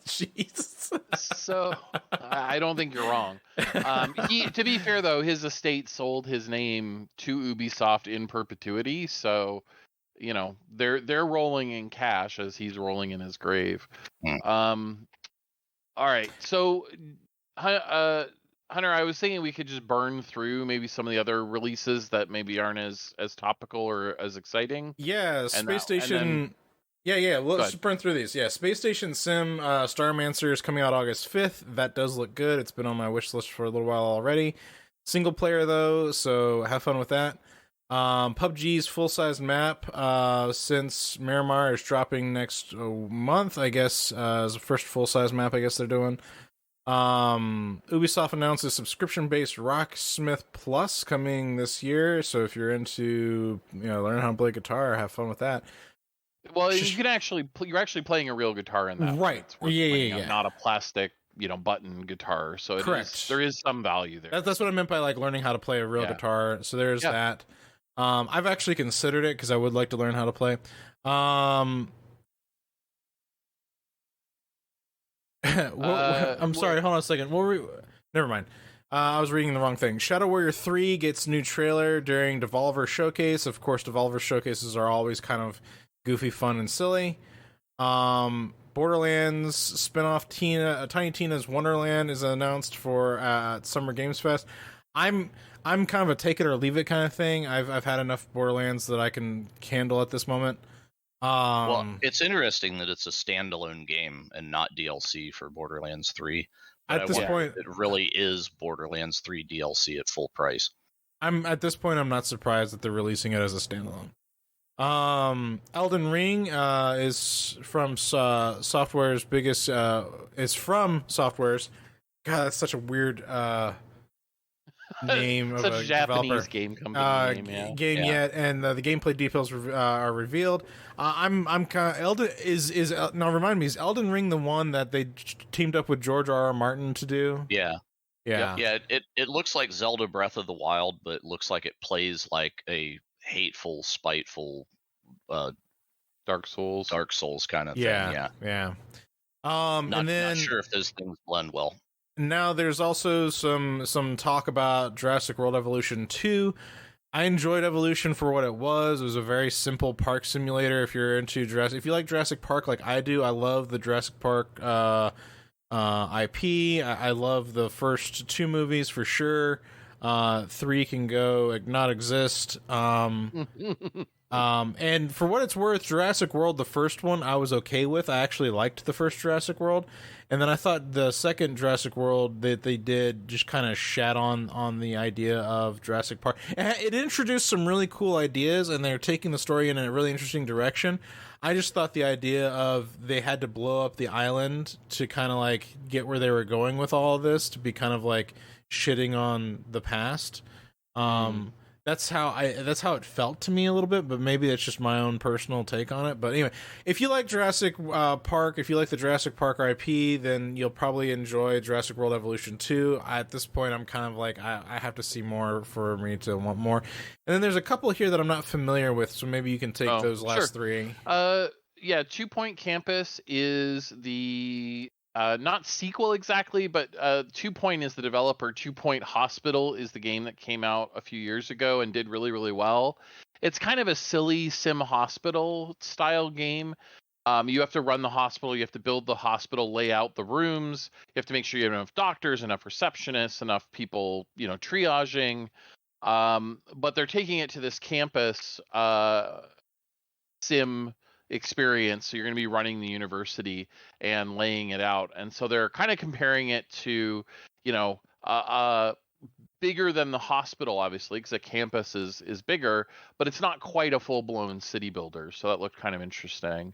Jeez. So I don't think you're wrong. To be fair, though, his estate sold his name to Ubisoft in perpetuity. So, they're rolling in cash as he's rolling in his grave. All right. So, Hunter, I was thinking we could just burn through maybe some of the other releases that maybe aren't as topical or as exciting. Yeah, Space Station. Yeah. Let's just burn through these. Yeah, Space Station Sim Starmancer is coming out August 5th. That does look good. It's been on my wish list for a little while already. Single player, though, so have fun with that. PUBG's full-size map, since Miramar is dropping next month, I guess, as the first full-size map I guess they're doing. Ubisoft announces subscription-based Rocksmith Plus coming this year, so if you're into, learning how to play guitar, have fun with that. Well, you can you're actually playing a real guitar in that. Right. Yeah. Not a plastic, button guitar. So there is some value there. That's what I meant by like learning how to play a real guitar. So there's that. I've actually considered it because I would like to learn how to play. I'm sorry, hold on a second. Never mind. I was reading the wrong thing. Shadow Warrior 3 gets new trailer during Devolver Showcase. Of course, Devolver Showcases are always kind of goofy, fun, and silly. Borderlands spinoff Tiny Tina's Wonderland is announced for Summer Games Fest. I'm kind of a take it or leave it kind of thing. I've had enough Borderlands that I can handle at this moment. Well, it's interesting that it's a standalone game and not DLC for Borderlands 3. But At this point, it really is Borderlands 3 DLC at full price. I'm not surprised that they're releasing it as a standalone. Elden Ring is from Software's biggest is from Software's. God, that's such a weird name Such of a Japanese developer. game company name, Game yet, and the gameplay details are revealed. I'm kind of Elden is now remind me, is Elden Ring the one that they teamed up with George R. R. Martin to do? Yeah. Yeah. It looks like Zelda Breath of the Wild, but it looks like it plays like a hateful, spiteful Dark Souls kind of thing. Yeah. Not sure if those things blend well. Now there's also some talk about Jurassic World Evolution 2. I enjoyed Evolution for what it was. It was a very simple park simulator. If you're into if you like Jurassic Park like I do, I love the Jurassic Park IP. I love the first 2 movies for sure. 3 can go not exist. And for what it's worth, Jurassic World, the first one, I was okay with. I actually liked the first Jurassic World. And then I thought the second Jurassic World that they did just kind of shat on the idea of Jurassic Park. It introduced some really cool ideas, and they're taking the story in a really interesting direction. I just thought the idea of they had to blow up the island to kind of like get where they were going with all of this, to be kind of like shitting on the past. That's how it felt to me a little bit, but maybe that's just my own personal take on it. But anyway, if you like Jurassic Park, if you like the Jurassic Park IP, then you'll probably enjoy Jurassic World Evolution 2. At this point, I'm kind of like, I have to see more for me to want more. And then there's a couple here that I'm not familiar with, so maybe you can take those last 3. Yeah, 2 Point Campus is the not sequel exactly, but 2 Point is the developer. 2 Point Hospital is the game that came out a few years ago and did really, really well. It's kind of a silly sim hospital style game. You have to run the hospital, you have to build the hospital, lay out the rooms, you have to make sure you have enough doctors, enough receptionists, enough people, triaging. But they're taking it to this campus sim experience, so you're going to be running the university and laying it out, and so they're kind of comparing it to bigger than the hospital, obviously, because the campus is bigger, but it's not quite a full-blown city builder, so that looked kind of interesting.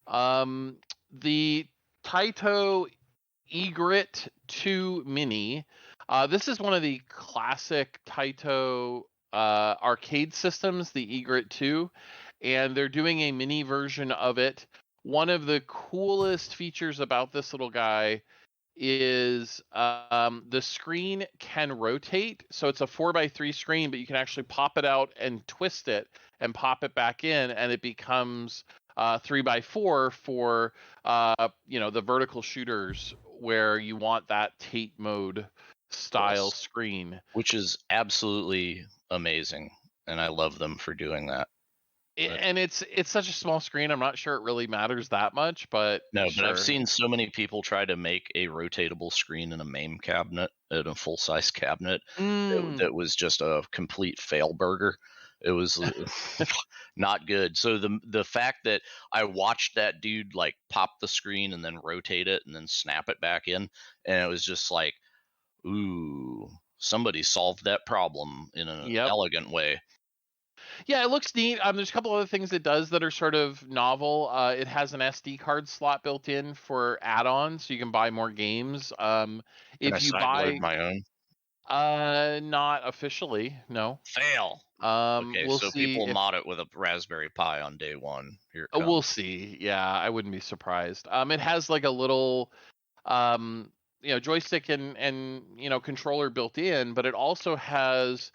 The Taito Egret 2 Mini, this is one of the classic Taito arcade systems, the Egret 2, and they're doing a mini version of it. One of the coolest features about this little guy is the screen can rotate. So it's a 4x3 screen, but you can actually pop it out and twist it and pop it back in, and it becomes 3x4 for the vertical shooters where you want that Tate mode style screen, which is absolutely amazing, and I love them for doing that. And it's such a small screen, I'm not sure it really matters that much, but no, sure. But I've seen so many people try to make a rotatable screen in a MAME cabinet, in a full-size cabinet, that was just a complete fail burger. It was not good. So the fact that I watched that dude like pop the screen and then rotate it and then snap it back in, and it was just like, ooh, somebody solved that problem in an elegant way. Yeah, it looks neat. There's a couple other things it does that are sort of novel. It has an SD card slot built in for add-ons, so you can buy more games. If you buy my own, not officially, no. Fail. Okay, we'll so see people mod it with a Raspberry Pi on day one. Here it comes. We'll see. Yeah, I wouldn't be surprised. It has like a little joystick and controller built in, but it also has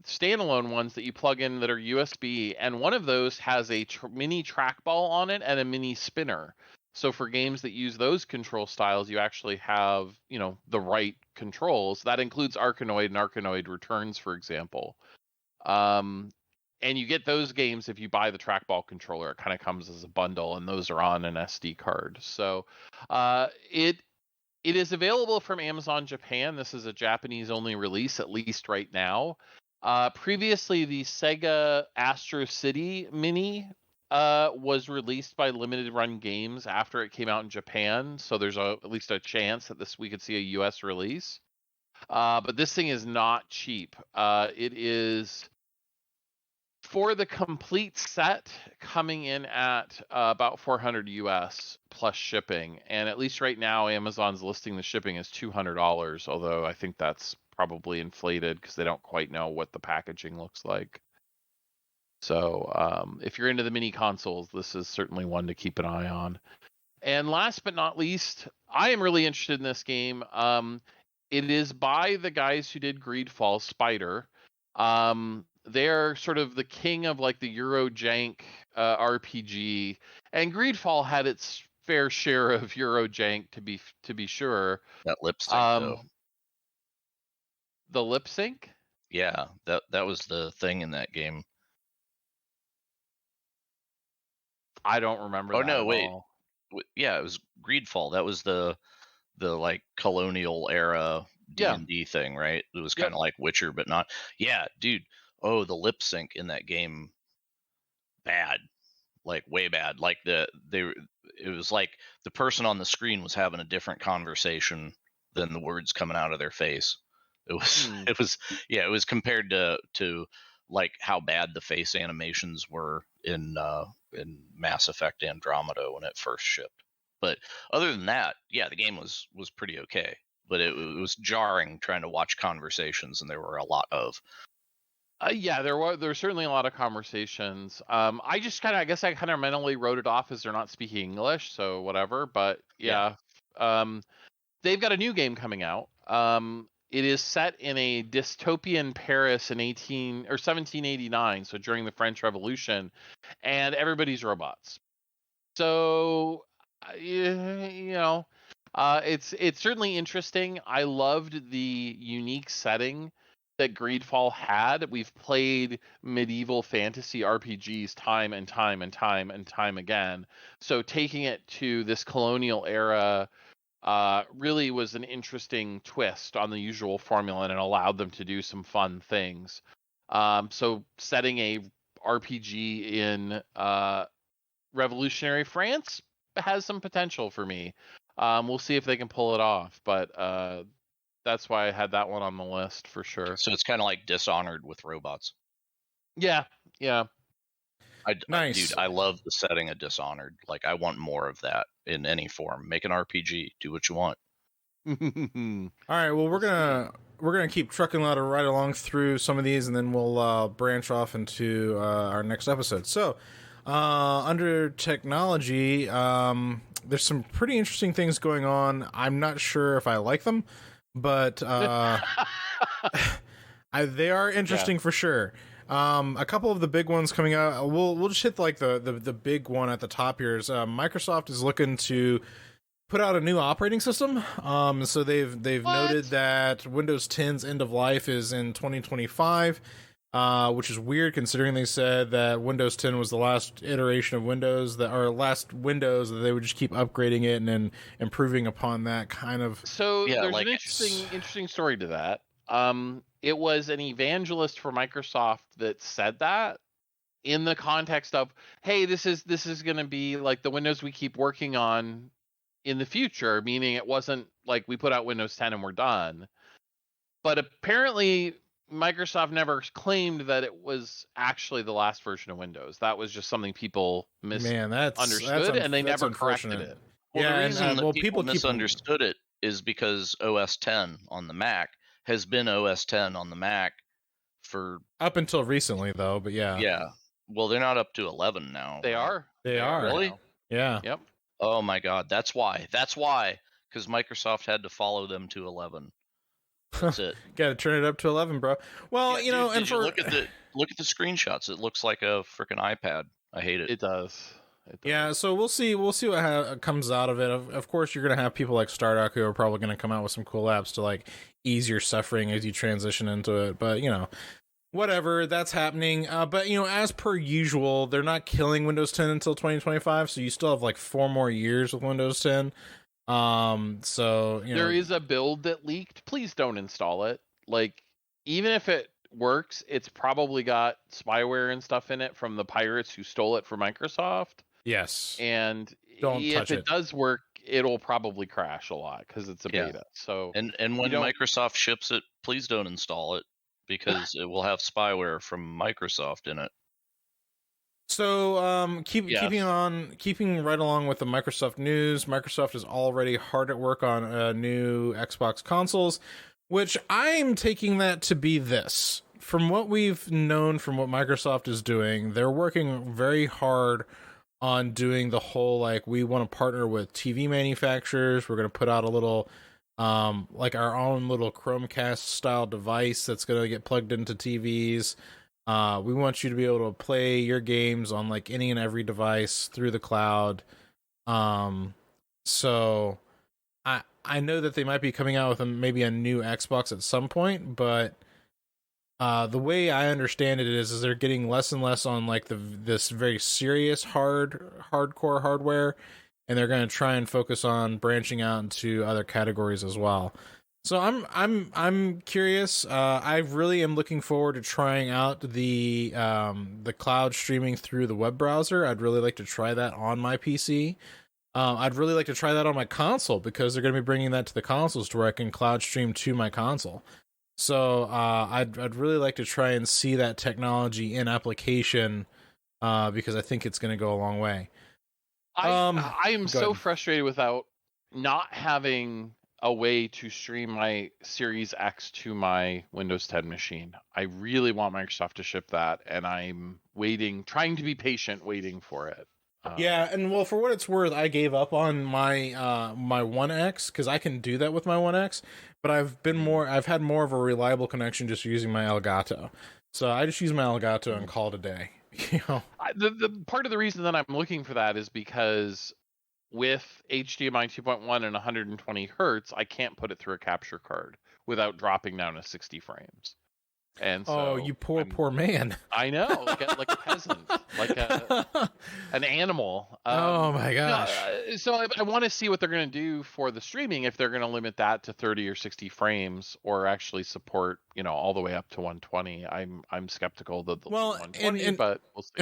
standalone ones that you plug in that are USB, and one of those has a mini trackball on it and a mini spinner. So for games that use those control styles, you actually have the right controls. That includes Arkanoid and Arkanoid Returns, for example. And you get those games if you buy the trackball controller. It kind of comes as a bundle, and those are on an SD card. So it is available from Amazon Japan. This is a Japanese only release, at least right now. Previously, the Sega Astro City Mini was released by Limited Run Games after it came out in Japan, so there's at least a chance that we could see a US release. But this thing is not cheap. It is, for the complete set, coming in at about $400 US plus shipping, and at least right now Amazon's listing the shipping as $200, although I think that's probably inflated because they don't quite know what the packaging looks like. So if you're into the mini consoles, this is certainly one to keep an eye on. And last but not least, I am really interested in this game. It is by the guys who did Greedfall Spider. They're sort of the king of like the Eurojank RPG, and Greedfall had its fair share of Eurojank to be sure. That lip sync, though. The lip sync? Yeah, that was the thing in that game. I don't remember. Oh that no, at wait. all. Yeah, it was Greedfall. That was the like colonial era D&D thing, right? It was kind of like Witcher, but not. Yeah, dude. Oh, the lip sync in that game, bad, like way bad. Like it was like the person on the screen was having a different conversation than the words coming out of their face. It was compared to like how bad the face animations were in Mass Effect Andromeda when it first shipped. But other than that, yeah, the game was pretty okay. But it was jarring trying to watch conversations, and there were a lot of. Yeah, there were certainly a lot of conversations. I guess I kind of mentally wrote it off as they're not speaking English, so whatever. But yeah. They've got a new game coming out. It is set in a dystopian Paris in 1789, so during the French Revolution, and everybody's robots. So, it's certainly interesting. I loved the unique setting that Greedfall had. We've played medieval fantasy RPGs time and time and time and time again. So taking it to this colonial era really was an interesting twist on the usual formula, and it allowed them to do some fun things. So setting a RPG in revolutionary France has some potential for me. We'll see if they can pull it off, but that's why I had that one on the list for sure. So it's kind of like Dishonored with robots. Yeah. Nice. Dude, I love the setting of Dishonored. Like, I want more of that in any form. Make an RPG. Do what you want. All right. Well, we're gonna keep trucking right along through some of these, and then we'll branch off into our next episode. So, under technology, there's some pretty interesting things going on. I'm not sure if I like them, but they are interesting for sure. A couple of the big ones coming out. We'll just hit like the big one at the top here. Is Microsoft is looking to put out a new operating system. So they've noted that Windows 10's end of life is in 2025, which is weird considering they said that Windows 10 was the last iteration of Windows last Windows that they would just keep upgrading it and then improving upon that kind of. So there's an interesting story to that. It was an evangelist for Microsoft that said that in the context of, hey, this is going to be like the Windows we keep working on in the future, meaning it wasn't like we put out Windows 10 and we're done. But apparently Microsoft never claimed that it was actually the last version of Windows. That was just something people misunderstood, and they never corrected it. Well, the reason that people misunderstood it is because OS 10 on the Mac has been OS 10 on the Mac for up until recently, though. But yeah. Well, they're not up to 11 now. They are. They are really. Yeah. Yep. Oh my God, that's why. Because Microsoft had to follow them to 11. That's it. Got to turn it up to 11, bro. Well, look at the screenshots. It looks like a freaking iPad. I hate it. It does. Yeah, so we'll see what comes out of it. Of course, you're gonna have people like Stardock who are probably gonna come out with some cool apps to like ease your suffering as you transition into it. But whatever, that's happening. But as per usual, they're not killing Windows 10 until 2025, so you still have like 4 more years with Windows 10. So there is a build that leaked. Please don't install it. Like, even if it works, it's probably got spyware and stuff in it from the pirates who stole it from Microsoft. Yes. And Don't if touch it does work, it'll probably crash a lot because it's a Yeah. beta. So And when Microsoft ships it, please don't install it because it will have spyware from Microsoft in it. So, keeping right along with the Microsoft news, Microsoft is already hard at work on new Xbox consoles, which I'm taking that to be this. From what we've known from what Microsoft is doing, they're working very hard on doing the whole, like, we want to partner with TV manufacturers. We're going to put out a little, like our own little Chromecast style device that's going to get plugged into TVs. We want you to be able to play your games on like any and every device through the cloud. So I know that they might be coming out with maybe a new Xbox at some point, but the way I understand it is they're getting less and less on like this very serious hardcore hardware, and they're going to try and focus on branching out into other categories as well. So I'm curious. I really am looking forward to trying out the cloud streaming through the web browser. I'd really like to try that on my PC. I'd really like to try that on my console because they're going to be bringing that to the consoles to where I can cloud stream to my console. So I'd really like to try and see that technology in application because I think it's going to go a long way. I am so frustrated without not having a way to stream my Series X to my Windows 10 machine. I really want Microsoft to ship that, and I'm trying to be patient, waiting for it. Yeah, and well, for what it's worth, I gave up on my my One X because I can do that with my One X, but I've had more of a reliable connection just using my Elgato. So I just use my Elgato and call it a day. You know, the part of the reason that I'm looking for that is because with HDMI 2.1 and 120 hertz, I can't put it through a capture card without dropping down to 60 frames. And so, you poor man. I know, like a peasant, like an animal. Oh my gosh! So I want to see what they're going to do for the streaming, if they're going to limit that to 30 or 60 frames, or actually support, all the way up to 120. I'm skeptical that they'll do 120, but we'll see.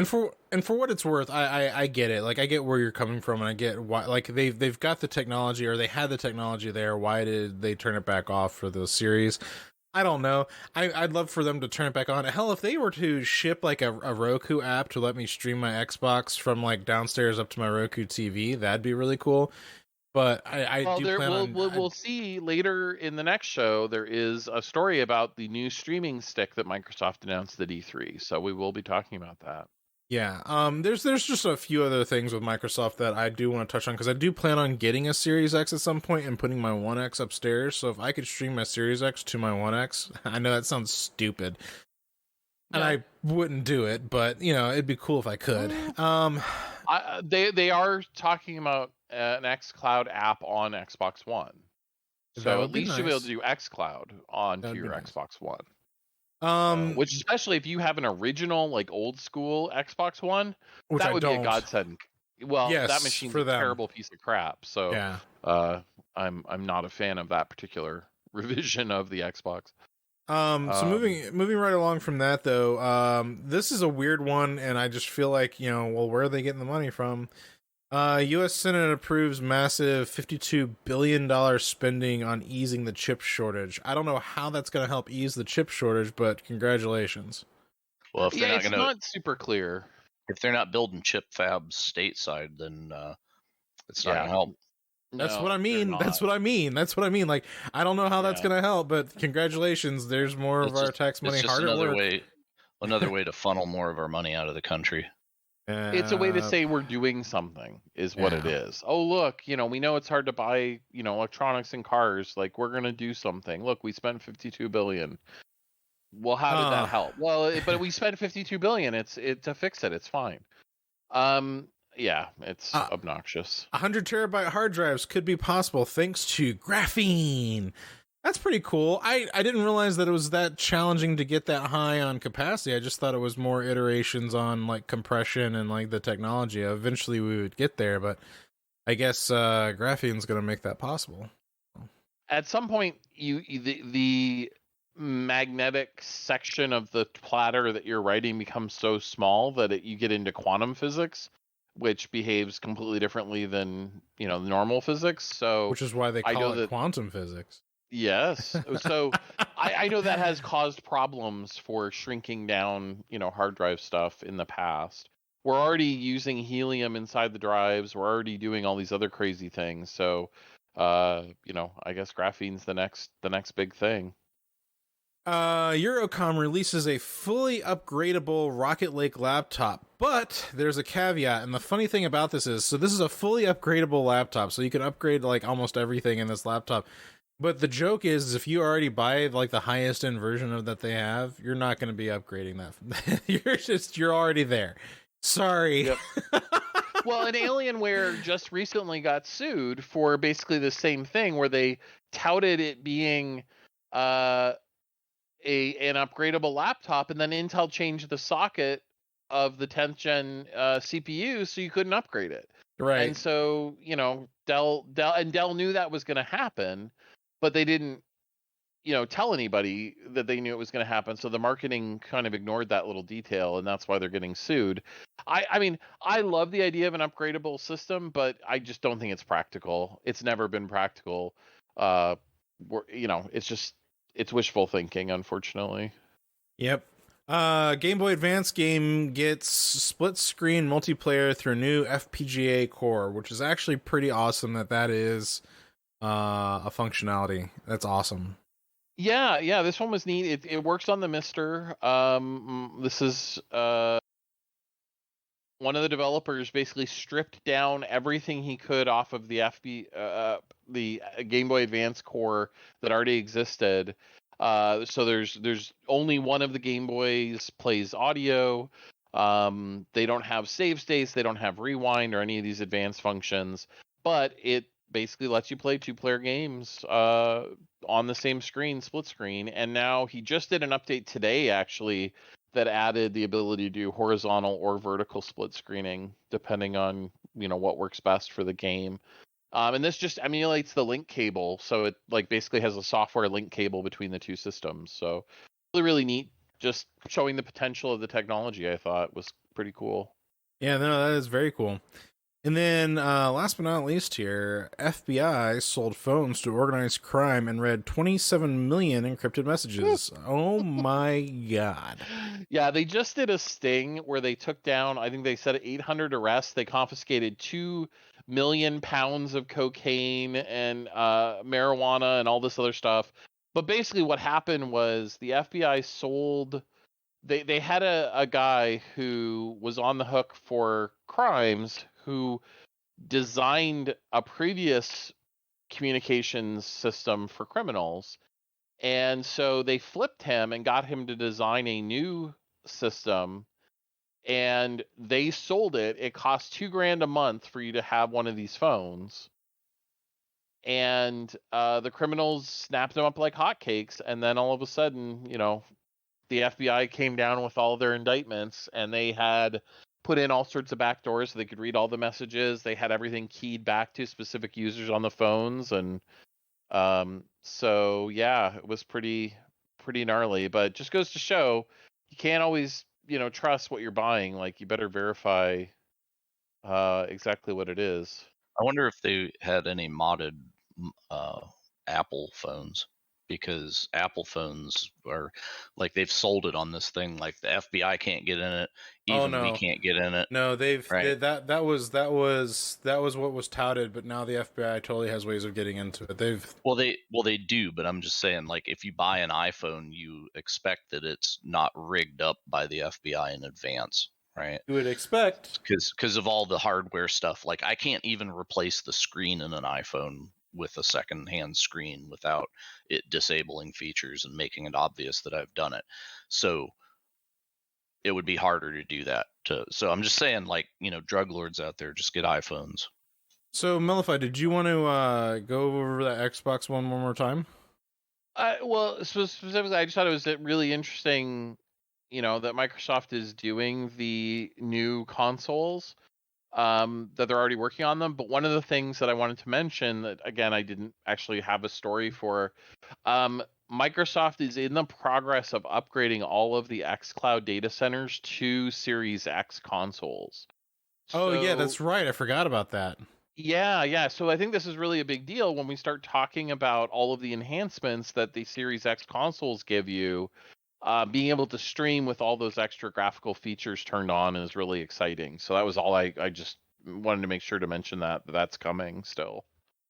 And for what it's worth, I get it. Like I get where you're coming from, and I get why. Like they've got the technology, or they had the technology there. Why did they turn it back off for the series? I don't know. I'd love for them to turn it back on. Hell, if they were to ship like a Roku app to let me stream my Xbox from like downstairs up to my Roku TV, that'd be really cool. But we'll see later in the next show. There is a story about the new streaming stick that Microsoft announced at E3, so we will be talking about that. Yeah, there's just a few other things with Microsoft that I do want to touch on because I do plan on getting a Series X at some point and putting my One X upstairs. So if I could stream my Series X to my One X, I know that sounds stupid, and I wouldn't do it, but it'd be cool if I could. They are talking about an xCloud app on Xbox One, so at least you'll be able to do xCloud onto your Xbox One. Which, especially if you have an original, like old school Xbox One, that would be a godsend. Well, yes, that machine's a terrible piece of crap. So, yeah. I'm not a fan of that particular revision of the Xbox. So moving right along from that, though, this is a weird one, and I just feel like where are they getting the money from? U.S. Senate approves massive $52 billion spending on easing the chip shortage. I don't know how that's going to help ease the chip shortage, but congratulations. Well, if they're it's not super clear. If they're not building chip fabs stateside, then it's not going to help. That's what I mean. That's what I mean. Like, I don't know how that's going to help, but congratulations. There's more of our tax money hard at work. Another way to funnel more of our money out of the country. It's a way to say we're doing something, is what it is. Oh, look, we know it's hard to buy, electronics and cars. Like, we're going to do something. Look, we spent $52 billion. Well, how did that help? Well, but we spent $52 billion. It's to fix it. It's fine. Yeah, it's obnoxious. 100 terabyte hard drives could be possible thanks to graphene. That's pretty cool. I didn't realize that it was that challenging to get that high on capacity. I just thought it was more iterations on like compression and like the technology. Eventually we would get there, but I guess graphene's going to make that possible. At some point, the magnetic section of the platter that you're writing becomes so small that you get into quantum physics, which behaves completely differently than normal physics. So Which is why they I know call it that. quantum physics. Yes. So I know that has caused problems for shrinking down, hard drive stuff in the past. We're already using helium inside the drives. We're already doing all these other crazy things. So, I guess graphene's the next big thing. Eurocom releases a fully upgradable Rocket Lake laptop, but there's a caveat. And the funny thing about this is, so this is a fully upgradable laptop, so you can upgrade like almost everything in this laptop. But the joke is, if you already buy like the highest end version of that they have, you're not going to be upgrading that. you're already there. Sorry. Yep. Well, and Alienware just recently got sued for basically the same thing, where they touted it being an upgradable laptop, and then Intel changed the socket of the 10th gen CPU so you couldn't upgrade it. Right. And so, Dell knew that was going to happen, but they didn't, tell anybody that they knew it was going to happen. So the marketing kind of ignored that little detail, and that's why they're getting sued. I mean, I love the idea of an upgradable system, but I just don't think it's practical. It's never been practical. It's wishful thinking, unfortunately. Yep. Game Boy Advance game gets split screen multiplayer through new FPGA core, which is actually pretty awesome that is a functionality. That's awesome. Yeah, this one was neat. It works on the Mister. This is one of the developers basically stripped down everything he could off of the Game Boy Advance core that already existed. So there's only one of the Game Boys plays audio. They don't have save states, they don't have rewind or any of these advanced functions, but it basically lets you play 2-player games on the same screen, split screen. And now he just did an update today, actually, that added the ability to do horizontal or vertical split screening, depending on what works best for the game. And this just emulates the link cable, so it like basically has a software link cable between the two systems. So really, really neat. Just showing the potential of the technology, I thought was pretty cool. Yeah, no, that is very cool. And then, last but not least here, FBI sold phones to organized crime and read 27 million encrypted messages. Oh my god. Yeah, they just did a sting where they took down, I think they said 800 arrests. They confiscated 2 million pounds of cocaine and marijuana and all this other stuff. But basically what happened was the FBI sold... They had a guy who was on the hook for crimes who designed a previous communications system for criminals. And so they flipped him and got him to design a new system, and they sold it. It cost $2,000 a month for you to have one of these phones. And the criminals snapped them up like hotcakes. And then all of a sudden, the FBI came down with all their indictments, and they had put in all sorts of backdoors so they could read all the messages. They had everything keyed back to specific users on the phones. And so yeah, it was pretty gnarly, but it just goes to show you can't always, trust what you're buying. Like, you better verify exactly what it is. I wonder if they had any modded Apple phones, because Apple phones are like, they've sold it on this thing. Like, the FBI can't get in it, even we can't get in it. No, right? that was what was touted, but now the FBI totally has ways of getting into it. Well, they do, but I'm just saying, like, if you buy an iPhone, you expect that it's not rigged up by the FBI in advance, right? You would expect, because of all the hardware stuff. Like, I can't even replace the screen in an iPhone with a second-hand screen without it disabling features and making it obvious that I've done it. So it would be harder to do that. So I'm just saying, like, drug lords out there, just get iPhones. So, Mellify, did you want to go over that Xbox One more time? Well, specifically, I just thought it was really interesting, that Microsoft is doing the new consoles, that they're already working on them. But one of the things that I wanted to mention that, again, I didn't actually have a story for, Microsoft is in the progress of upgrading all of the xCloud data centers to Series X consoles. Oh, yeah, So- that's right. I forgot about that. Yeah. So I think this is really a big deal when we start talking about all of the enhancements that the Series X consoles give you. Being able to stream with all those extra graphical features turned on is really exciting. So that was all I just wanted to make sure to mention that's coming still.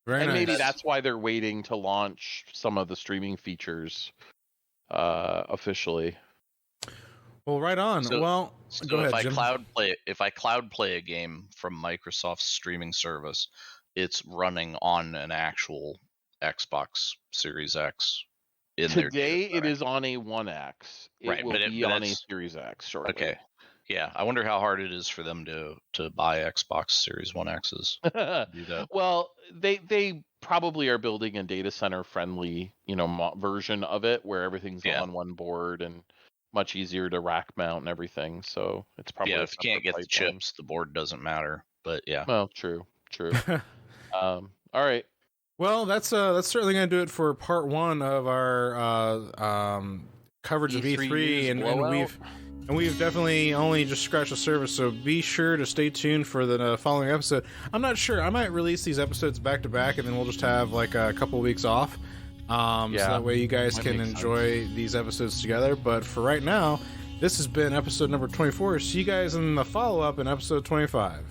Very And nice. maybe that's why they're waiting to launch some of the streaming features officially. Well, right on. So- Well, So go ahead, if I Jim. cloud play a game from Microsoft's streaming service, it's running on an actual Xbox Series X. In their Today data it center. is on a 1x. It Right, will but be on a that's- Series X shortly. Okay. Yeah, I wonder how hard it is for them to buy Xbox Series One X's. Do that. Well, they probably are building a data center friendly, version of it where everything's Yeah. on one board and much easier to rack mount and everything. So it's probably Yeah, a if you can't get separate the pipeline. chips, the board doesn't matter. But yeah. Well, true. All right. Well, that's certainly going to do it for part one of our coverage of E3 E3, news and blowout. we've definitely only just scratched the surface. So be sure to stay tuned for the following episode. I'm not sure. I might release these episodes back to back, and then we'll just have like a couple weeks off, so that way you guys That can makes enjoy these episodes together. But for right now, this has been episode number 24. See you guys in the follow up in episode 25.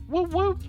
Woo woo.